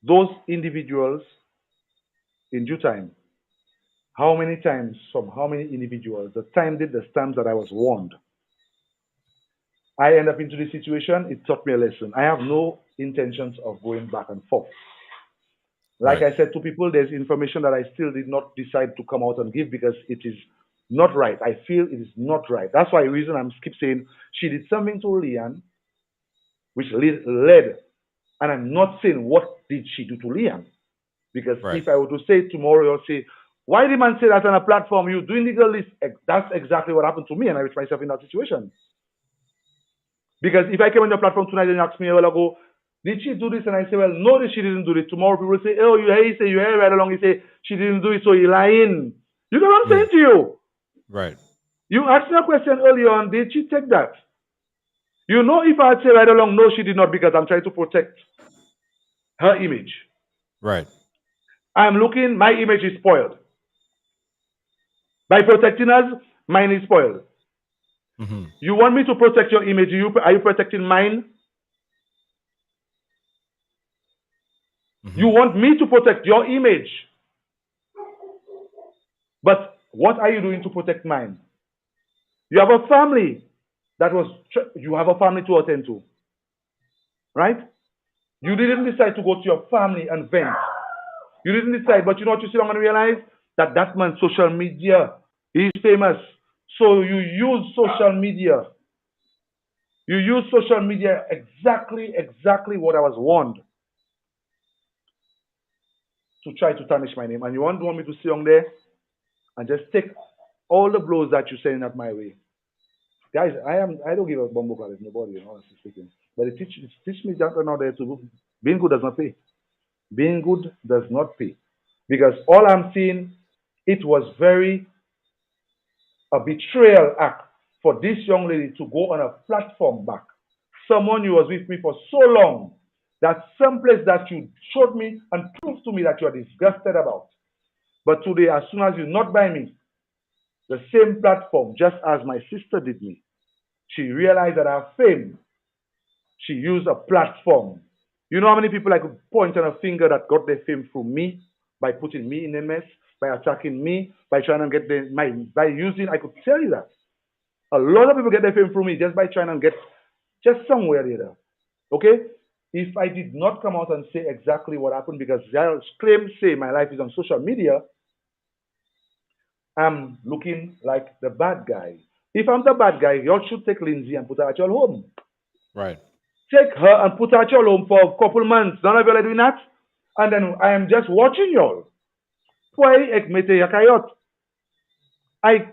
those individuals in due time how many times from how many individuals the time did the stamps that I was warned. I end up into this situation. It taught me a lesson. I have no intentions of going back and forth. Like right. I said to people, there's information that I still did not decide to come out and give because it is not right. I feel it is not right. That's why the reason I'm keep saying she did something to Leanne, which led, and I'm not saying what did she do to Leanne. Because Right. if I were to say tomorrow or say, Why the man say that on a platform? You doing legal list? That's exactly what happened to me, and I reached myself in that situation. Because if I came on the platform tonight and you ask me a while ago, did she do this? And I say, well, no, she didn't do it. Tomorrow people will say, oh, you hear right along. You say she didn't do it, so you're lying. You know what I'm saying to you? Right. You asked me a question earlier on. Did she take that? You know, if I say right along, no, she did not, because I'm trying to protect her image. Right. I'm looking, my image is spoiled. By protecting us, mine is spoiled. Mm-hmm. You want me to protect your image? Are you protecting mine? Mm-hmm. You want me to protect your image. But what are you doing to protect mine? You have a family you have a family to attend to. Right? You didn't decide to go to your family and vent. You didn't decide, but you know what you sit down and realize? That man's social media, he's famous. So you use social media. You use social media exactly what I was warned to try to tarnish my name. And you want me to sit on there and just take all the blows that you're sending at my way. Guys, I don't give a bumbo call with nobody, honestly speaking. But it teach me that another to being good does not pay. Being good does not pay. Because all I'm seeing, it was a betrayal act for this young lady to go on a platform back. Someone who was with me for so long, that someplace that you showed me and proved to me that you are disgusted about. But today, as soon as you're not by me, the same platform, just as my sister did me, she realized that her fame, she used a platform. You know how many people I could point on a finger that got their fame through me, by putting me in a mess, by attacking me, by trying to get by using, I could tell you that. A lot of people get their fame through me just by trying to get just somewhere there. Okay? If I did not come out and say exactly what happened, because they say my life is on social media, I'm looking like the bad guy. If I'm the bad guy, y'all should take Lindsay and put her at your home. Right. Take her and put her at your home for a couple months. None of y'all are doing that. And then I am just watching y'all. Why ekmete yakayot?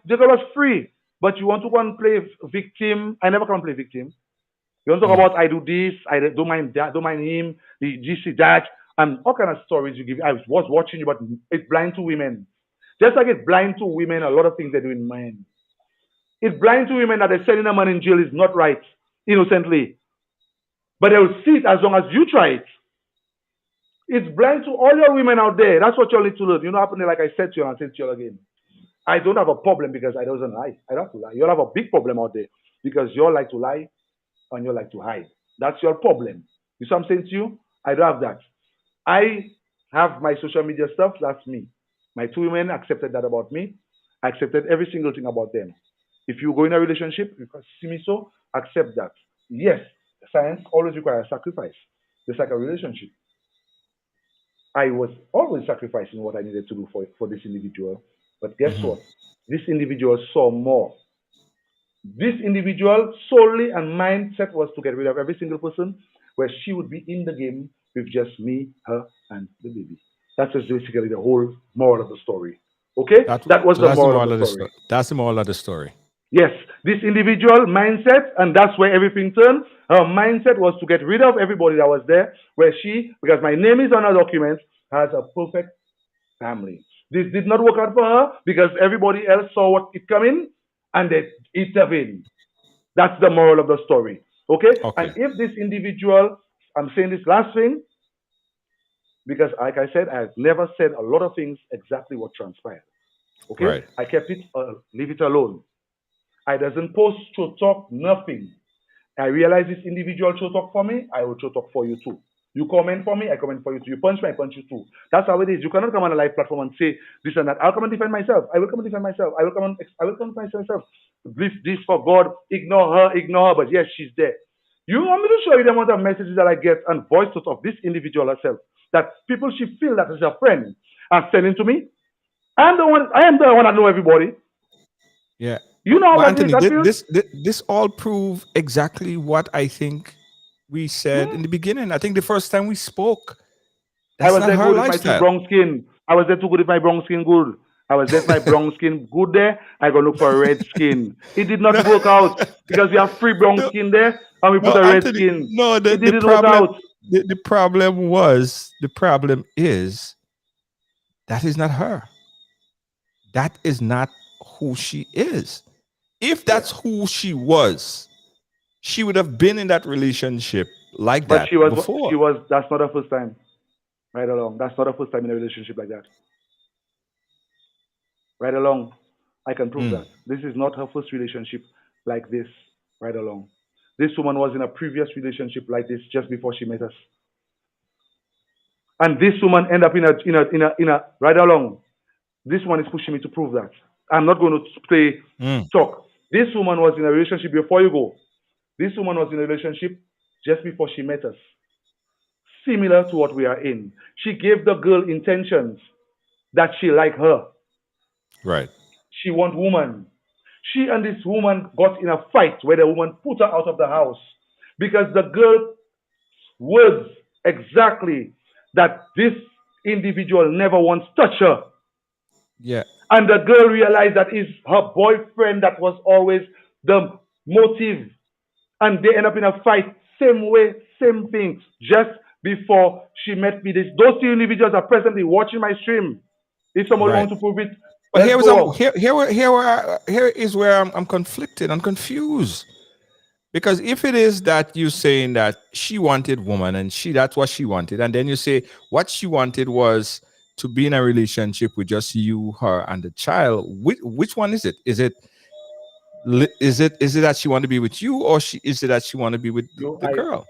The girl was free, but you want to go and play victim. I never can play victim. You want to talk about I do this, I don't mind that, don't mind him, this, that, and all kind of stories you give. I was watching you, but it's blind to women. Just like it's blind to women, a lot of things they do in men. It's blind to women that they're sending a man in jail is not right, innocently. But they will see it as long as you try it. It's blind to all your women out there. That's what you need to learn. You know, happening like I said to you, and I'll say to you again. I don't have a problem because I don't lie. I don't have to lie. You'll have a big problem out there because you all like to lie and you like to hide. That's your problem. You see what I'm saying to you? I don't have that. I have my social media stuff. That's me. My two women accepted that about me. I accepted every single thing about them. If you go in a relationship, you can see me so, accept that. Yes, science always requires sacrifice. Just like a relationship. I was always sacrificing what I needed to do for this individual. But guess what? This individual saw more. This individual solely and mindset was to get rid of every single person where she would be in the game with just me, her, and the baby. That's just basically the whole moral of the story. Okay? That was the moral of the story. That's the moral of the story. Yes, this individual mindset, and that's where everything turned. Her mindset was to get rid of everybody that was there, where she, because my name is on her document, has a perfect family. This did not work out for her because everybody else saw what it coming and they intervened. That's the moral of the story. Okay? And if this individual, I'm saying this last thing, because like I said, I've never said a lot of things exactly what transpired. Okay? Right. I kept it, leave it alone. I doesn't post show talk, nothing. I realize this individual show talk for me, I will show talk for you too. You comment for me, I comment for you too. You punch me, I punch you too. That's how it is. You cannot come on a live platform and say this and that. I'll come and defend myself. I will come and defend myself. I will come and myself. This for God. Ignore her. But yes, she's there. You want me to show you the amount of messages that I get and voice notes of this individual herself that people she feel that is a friend are sending to me. I am the one that know everybody. Yeah. You know what Anthony, this all prove exactly what I think we said in the beginning. I think the first time we spoke, I was there good with my two brown skin. I was there too good with my brown skin good. I was left my brown skin good there. I go look for red skin. It did not work out because we have free brown No, skin there and we put no, a red Anthony. skin. No, It the didn't work out. the problem was the problem is that is not her. That is not who she is. If Yeah. that's who she was, she would have been in that relationship like But that she before. was, that's not her first time. Right along. That's not her first time in a relationship like that. Right along. I can prove Mm, that. This is not her first relationship like this. Right along. This woman was in a previous relationship like this just before she met us. And this woman end up in a right along. This one is pushing me to prove that. I'm not going to play mm, talk. This woman was in a relationship before you go. This woman was in a relationship just before she met us. Similar to what we are in. She gave the girl intentions that she like her. right. She want woman. She and this woman got in a fight where the woman put her out of the house because the girl words exactly that this individual never once touched her. Yeah. And the girl realized that it's her boyfriend that was always the motive. And they end up in a fight, same way, same thing, just before she met me. Those two individuals are presently watching my stream. If somebody Right. wants to prove it, But let's here was go out. here is where I'm conflicted. I'm confused. Because if it is that you're saying that she wanted woman and that's what she wanted, and then you say what she wanted was to be in a relationship with just you, her, and the child, which one is it? Is it that she want to be with you, or is it that she want to be with You, the girl?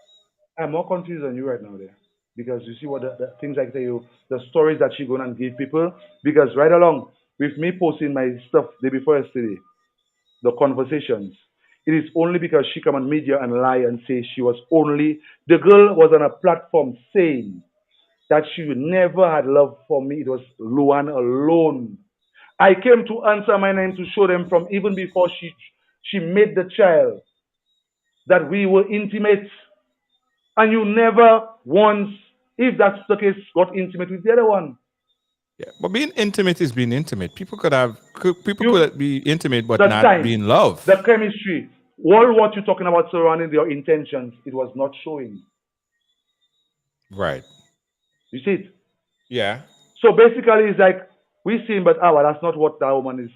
I'm more confused than you right now there. Because you see what the things I tell you, the stories that she gonna give people. Because right along with me posting my stuff the day before yesterday, the conversations, it is only because she come on media and lie and say she was only the girl was on a platform saying that she never had love for me. It was Luan alone. I came to answer my name to show them from even before she made the child that we were intimate. And you never once, if that's the case, got intimate with the other one. Yeah, but being intimate is being intimate. People You, could be intimate but the not be time, in love. the chemistry, all what you're talking about surrounding your intentions, it was not showing. Right. You see it? Yeah. So basically, it's like we see him, but well, that's not what that woman is.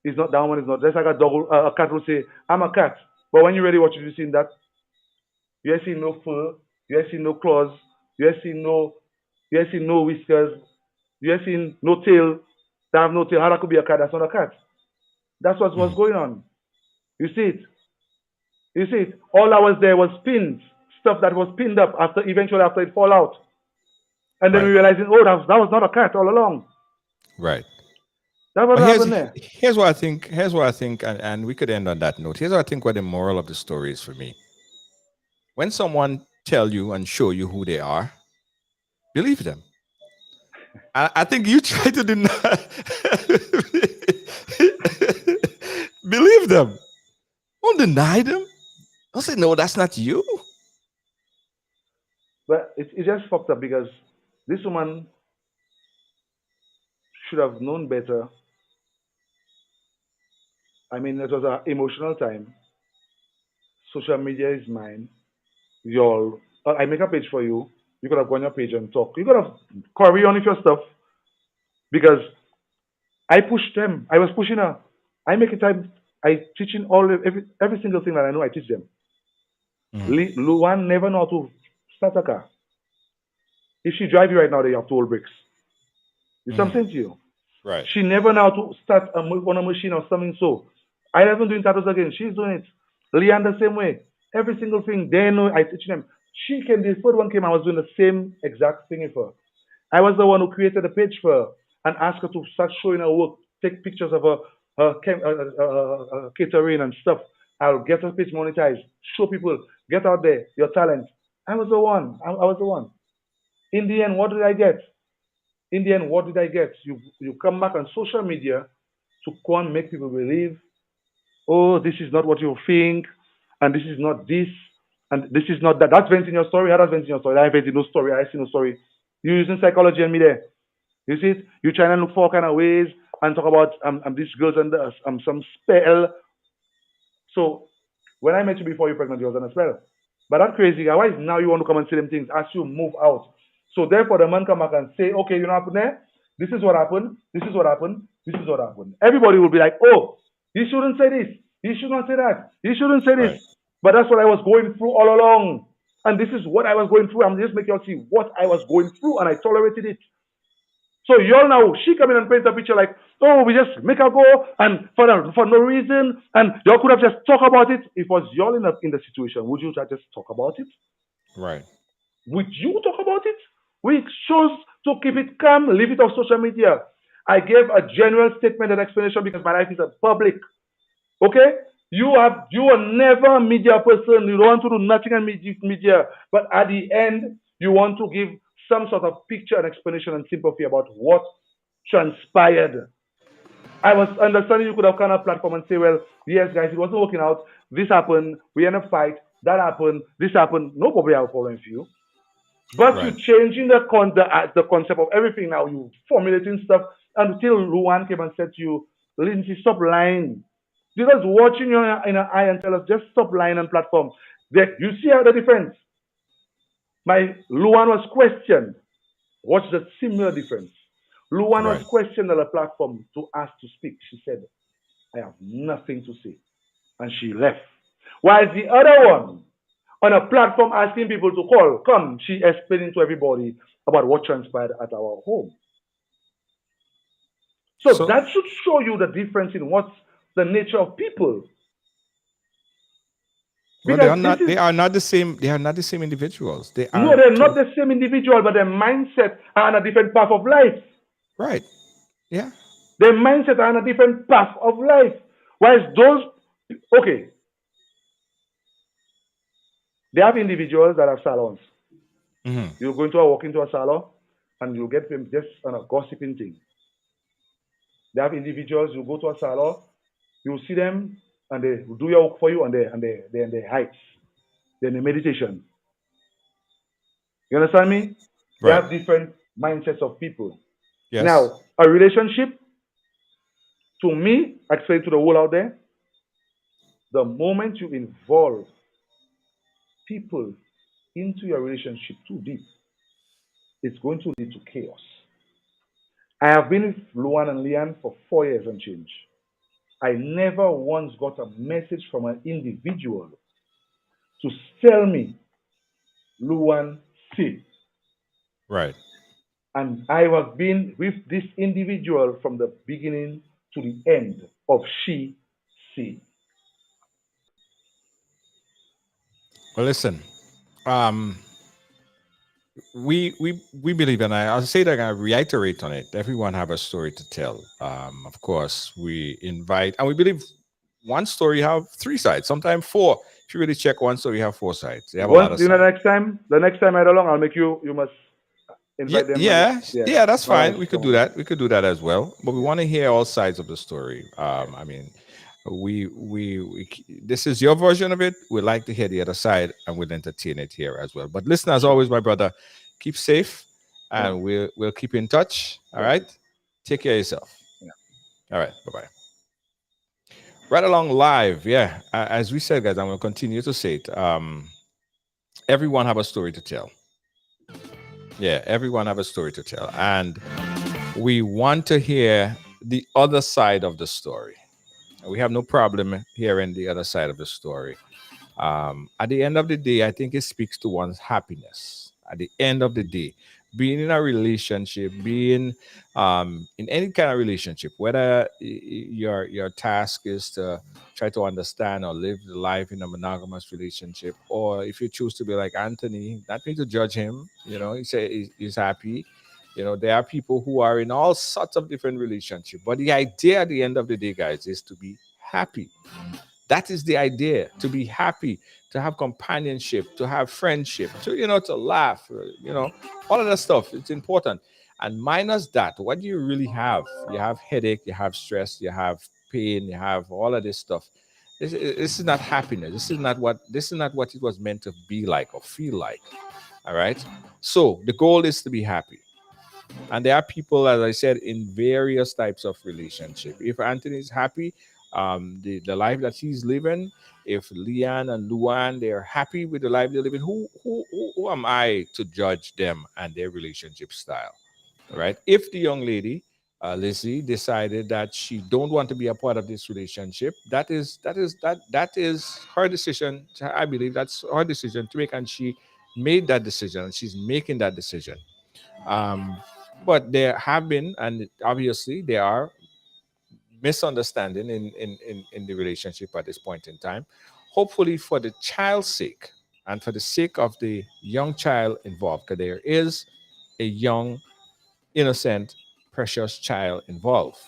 Is not that woman is not. Just like a dog, a cat will say, "I'm a cat," but when you really watch it, you see that you ain't seen no fur, you ain't seen no claws, you ain't seen no whiskers, you ain't seen no tail. That have no tail. How that could be a cat? That's not a cat. That's what was Mhm. going on. You see it. You see it. All that was there was pins, stuff that was pinned up after it fall out, and then we Right. realizing, oh, that was not a cat all along. Right. That was But what happened there. here's what I think. Here's what I think, and we could end on that note. Here's what I think. What the moral of the story is for me: when someone tell you and show you who they are, believe them. I think you try to deny. Believe them. Don't deny them. Don't say no. That's not you. But it just fucked up because this woman should have known better. I mean, it was an emotional time. Social media is mine. Y'all, I make a page for you. You could have gone on your page and talk. You could have carry on with your stuff because I pushed them. I was pushing her. I make a time. I teaching every single thing that I know. I teach them. Mhm. Luan never know how to start a car. If she drive you right now, they have toll brakes. You see what I'm Mhm. saying to you? Right. She never know how to start on a machine or something. So I haven't doing tattoos again. She's doing it. Leanne the same way. Every single thing they know, I teach them. She came. The third one came. I was doing the same exact thing with her. I was the one who created the page for her and asked her to start showing her work, take pictures of her catering and stuff. I'll get her page monetized, show people, get out there your talent. I was the one. I was the one. In the end, what did I get? In the end, what did I get? You come back on social media to go and make people believe, oh, this is not what you think, and this is not this, and this is not that. That's venting your story. How does venting your story? I venting no story. I see no story. You using psychology and me there. You see it? You trying to look for all kind of ways and talk about these girls under some spell. So when I met you before you pregnant, you was on a spell. But that crazy guy, why is now you want to come and say them things as you move out? So therefore the man come back and say, okay, you know what happened there? This is what happened, this is what happened, this is what happened. Everybody will be like, oh, he shouldn't say this, he should not say that, he shouldn't say this. Right. But that's what I was going through all along. And this is what I was going through. I'm just making you see what I was going through and I tolerated it. So y'all now, she come in and paint a picture like, oh, we just make her go and for no reason, and y'all could have just talked about it. If it was y'all in the situation, would you just talk about it? Right. Would you talk about it? We chose to keep it calm, leave it off social media. I gave a general statement and explanation because my life is a public. Okay? You are never a media person. You don't want to do nothing in media. But at the end, you want to give some sort of picture and explanation and sympathy about what transpired. I was understanding you could have come on a platform and say, well, yes, guys, it wasn't working out. This happened. We had a fight. That happened. This happened. No problem. I'll follow you. But Right. you're changing the concept of everything now. You formulating stuff until Luan came and said to you, Lindsay, stop lying. You're just watching you in an eye and tell us, just stop lying on platform. You see how the difference? My Luan was questioned. What's the similar difference? Luan was Right. questioned on a platform to ask to speak. She said, I have nothing to say. And she left. While the other one, on a platform asking people to call, come, she explaining to everybody about what transpired at our home. So that should show you the difference in what's the nature of people. Well, Because they are not the same. They are not the same individuals. They are no, they're not the same individual, but their mindset are on a different path of life. right. Yeah. Their mindset are on a different path of life. Whereas those, okay, they have individuals that have salons. Mm-hmm. You walk into a salon and you get them just on a gossiping thing. They have individuals, you go to a salon, you see them and they do your work for you and they're in the heights. They're in the meditation. You understand me? They Right. have different mindsets of people. Yes. Now, a relationship, to me, I say to the world out there, the moment you involve people into your relationship too deep, it's going to lead to chaos. I have been with Luan and Lian for 4 years and change. I never once got a message from an individual to tell me, Luan, see. Right. And I have been with this individual from the beginning to the end of she, see. Well, listen. Um, we believe, and I'll say that I reiterate on it. Everyone have a story to tell. Of course, we invite, and we believe one story have three sides, sometimes four. If you really check one story, you have four sides. They have a lot of The sides. next time I along, I'll make you must invite them. Yeah, that's All fine. right, We could come do on. that. We could do that as well. But we want to hear all sides of the story. I mean, this is your version of it. We'd like to hear the other side, and we'll entertain it here as well. But listen, as always, my brother, keep safe, and we'll keep in touch. All right, take care of yourself. All right, bye bye. Right along live, yeah. As we said, guys, I'm going to continue to say it. Everyone have a story to tell. Yeah, everyone have a story to tell, and we want to hear the other side of the story. We have no problem hearing the other side of the story. At the end of the day, I think it speaks to one's happiness. At the end of the day, being in a relationship, being in any kind of relationship, whether your task is to try to understand or live the life in a monogamous relationship, or if you choose to be like Anthony, not me to judge him. You know, he say he's happy. You know, there are people who are in all sorts of different relationships, but the idea at the end of the day, guys, is to be happy. That is the idea, to be happy, to have companionship, to have friendship, to laugh, all of that stuff. It's important. And minus that, what do you really have? You have headache, you have stress, you have pain, you have all of this stuff. This is not happiness. This is not what it was meant to be like or feel like. All right. So the goal is to be happy. And there are people, as I said, in various types of relationship. If Anthony is happy, the life that he's living, if Leanne and Luan, they're happy with the life they're living, who am I to judge them and their relationship style, right? If the young lady, Lizzie, decided that she don't want to be a part of this relationship, that is her decision. I believe that's her decision to make, and she made that decision. She's making that decision. But there have been, and obviously there are misunderstanding in the relationship at this point in time. Hopefully, for the child's sake and for the sake of the young child involved, because there is a young, innocent, precious child involved,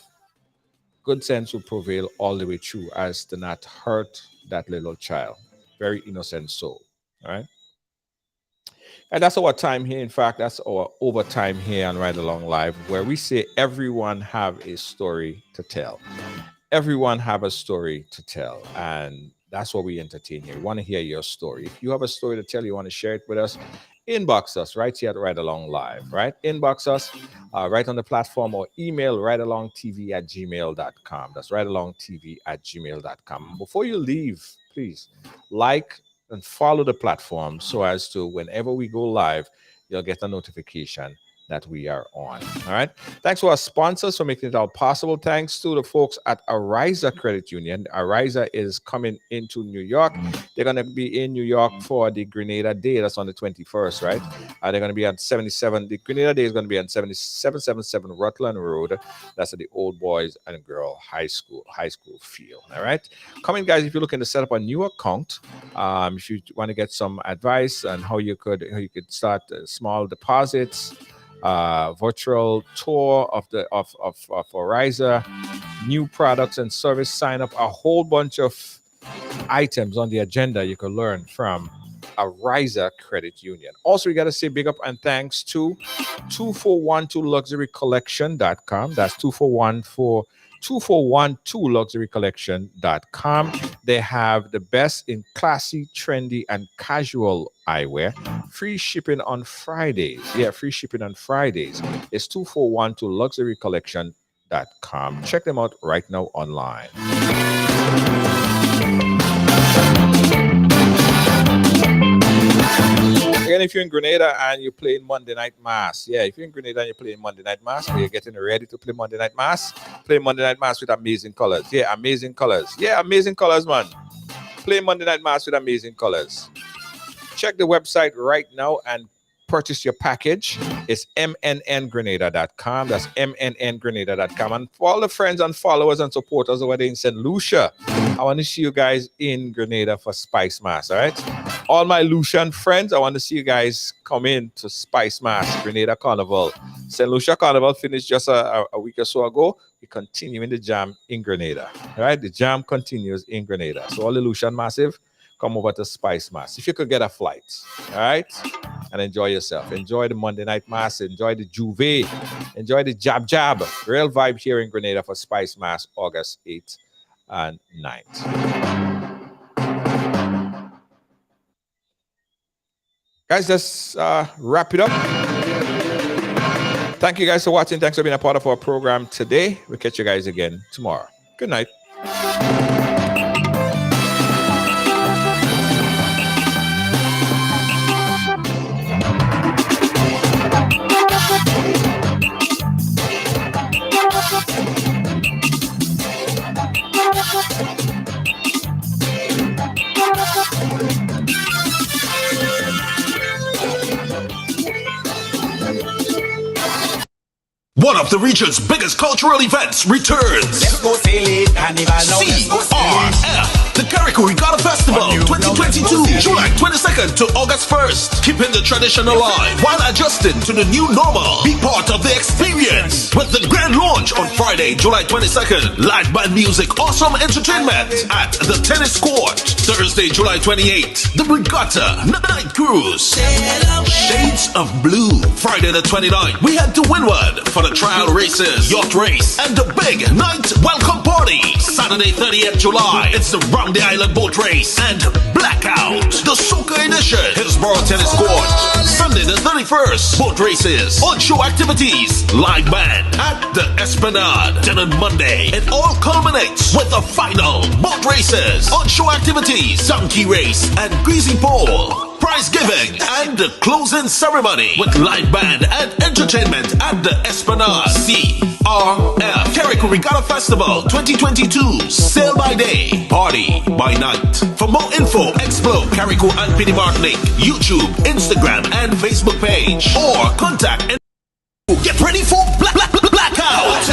good sense will prevail all the way through as to not hurt that little child. Very innocent soul. All right. And that's our time here. In fact, that's our overtime here on Ride Along Live, where we say everyone have a story to tell. Everyone have a story to tell. And that's what we entertain here. We want to hear your story. If you have a story to tell, you want to share it with us, inbox us right here at Ride Along Live, right? Inbox us right on the platform, or email ridealongtv@gmail.com. That's ridealongtv@gmail.com. Before you leave, please like and follow the platform so as to whenever we go live, you'll get a notification that we are on. All right. Thanks to our sponsors for making it all possible. Thanks to the folks at Ariza Credit Union. Ariza is coming into New York. They're going to be in New York for the Grenada Day. That's on the 21st, right? They're going to be on 77. The Grenada Day is going to be on 7777 Rutland Road. That's at the Old Boys and Girl High School field. All right. Coming, guys, if you're looking to set up a new account, if you want to get some advice on how you could start small deposits, virtual tour of Ariza, new products and service sign up, a whole bunch of items on the agenda you can learn from Ariza Credit Union. Also, we got to say big up and thanks to 2412luxurycollection.com. That's 2412luxurycollection.com. They have the best in classy, trendy, and casual eyewear. Free shipping on Fridays. Yeah, free shipping on Fridays. It's 2412luxurycollection.com. Check them out right now online. Again, if you're in Grenada and you're playing Monday Night Mass, if you're in Grenada and you're playing Monday Night Mass, or you're getting ready to play Monday Night Mass, play Monday Night Mass with amazing colors. Yeah, amazing colors. Yeah, amazing colors, man. Play Monday Night Mass with amazing colors. Check the website right now and purchase your package. It's mnngrenada.com. That's mnngrenada.com. And for all the friends and followers and supporters over there in St. Lucia, I want to see you guys in Grenada for Spice Mass, all right? All my Lucian friends, I want to see you guys come in to Spice Mass, Grenada Carnival. St. Lucia Carnival finished just a week or so ago. We continue in the jam in Grenada, all right? The jam continues in Grenada. So all the Lucian Massive, come over to Spice Mass. If you could get a flight, all right? And enjoy yourself. Enjoy the Monday Night Mass. Enjoy the Juve. Enjoy the Jab. Real vibe here in Grenada for Spice Mass, August 8th and 9th. Guys, let's wrap it up. Thank you guys for watching. Thanks for being a part of our program today. We'll catch you guys again tomorrow. Good night. One of the region's biggest cultural events returns. Let's go sail it, carnival now. CRF, the Carrico Regatta Festival 2022, July 22nd to August 1st. Keeping the tradition alive while adjusting to the new normal. Be part of the experience with the grand launch on Friday, July 22nd. Live band music, awesome entertainment at the tennis court. Thursday, July 28th, the Regatta Night Cruise. Shades of Blue. Friday the 29th, we head to Windward for the trial races, yacht race, and the big night welcome party. Saturday 30th July, it's the Round the Island boat race and Blackout. The Soca edition, Hillsborough Tennis Court. Sunday the 31st, boat races, on-show activities, live band at the Esplanade. Then on Monday, it all culminates with the final boat races, on-show activities, donkey race, and greasy pole. Prize giving and the closing ceremony with live band and entertainment at the Esplanade. CRF Carrico Regatta Festival 2022. Sail by day, party by night. For more info, explore Carrico and Pini Martinique, YouTube, Instagram, and Facebook page, or contact and get ready for Blackout.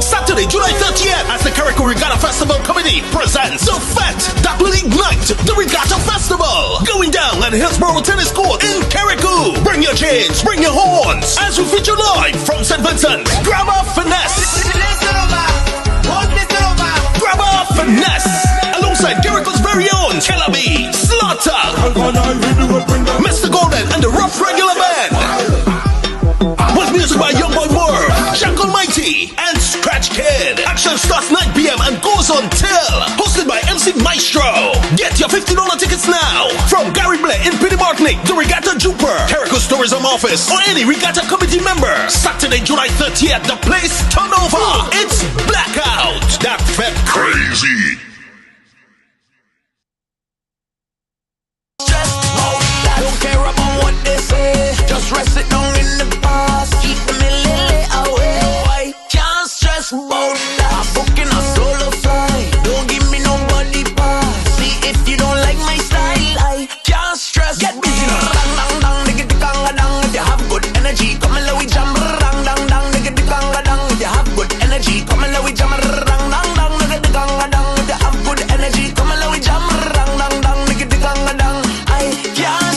Saturday, July 30th, as the Carrico Regatta Festival Committee presents the fete that will ignite the Regatta Festival. Going down at Hillsborough Tennis Court in Carrico. Bring your chains, bring your horns, as we feature live from St. Vincent. Grab a finesse. Grab a finesse. Alongside Carrico's very own Kelabi, Slaughter, Mr. Golden, and the Rough Regular Band. With music by Young Boy Moore, Jack Almighty, and Scratch Kid. Action starts 9 p.m. and goes on till. Hosted by MC Maestro. Get your $50 tickets now. From Gary Blair in Pini Martinique, the Regatta Jupiter, Carrico's Tourism Office, or any Regatta Committee member. Saturday, July 30th, the place turn over. It's Blackout. That felt crazy. Don't care about what they say. Just rest it down in the past. Keep the lily away. I can't stress about that. Booking a solo flight. Don't give me nobody pass. See if you don't like my style. I can't stress. Get busy. Dang dang dang, nigga the ganga dang. If you have good energy, come and let we jam. Dang dang dang, nigga the ganga dang. If you have good energy, come and let we jam. Dang dang dang, nigga the ganga dang. If you have good energy, come and let we jam. Dang dang dang, nigga the ganga dang. I can't.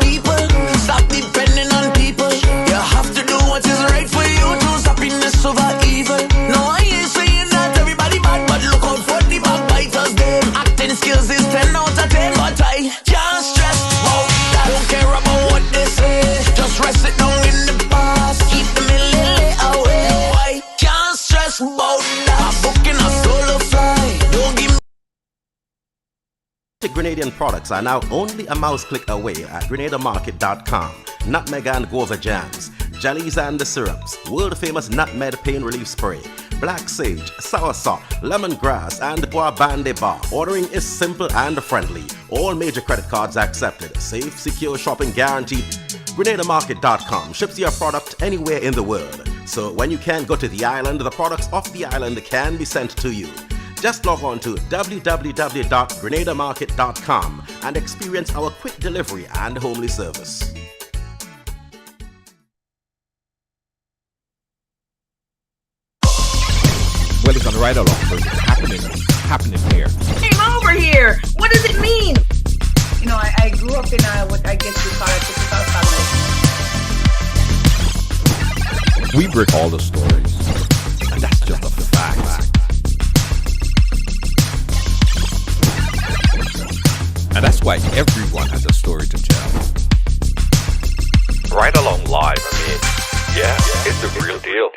People, stop depending on people. You have to do what is right for you. Choose happiness over evil. No, I ain't saying that everybody bad, but look out for the backbiters. Them acting skills is 10 out of 10, but I can't stress about that. Don't care about what they say. Just rest it down in the past. Keep them in lily away. I can't stress about that. I'm booking a solo flight. Don't give me Grenadian products are now only a mouse click away at GrenadaMarket.com. Nutmeg and guava jams, jellies and the syrups, world famous nutmeg pain relief spray, black sage, soursop, lemongrass, and bois bande bar. Ordering is simple and friendly. All major credit cards accepted. Safe, secure shopping guaranteed. GrenadaMarket.com ships your product anywhere in the world. So when you can't go to the island, the products off the island can be sent to you. Just log on to www.grenadamarket.com and experience our quick delivery and homely service. Well, it's on Ridealong, so it's happening here. Came over here. What does it mean? You know, I grew up in what I guess you call a typical family. We break all the stories, and that's just a fact. And that's why everyone has a story to tell. Ridealong live, I mean, yeah, it's the real deal.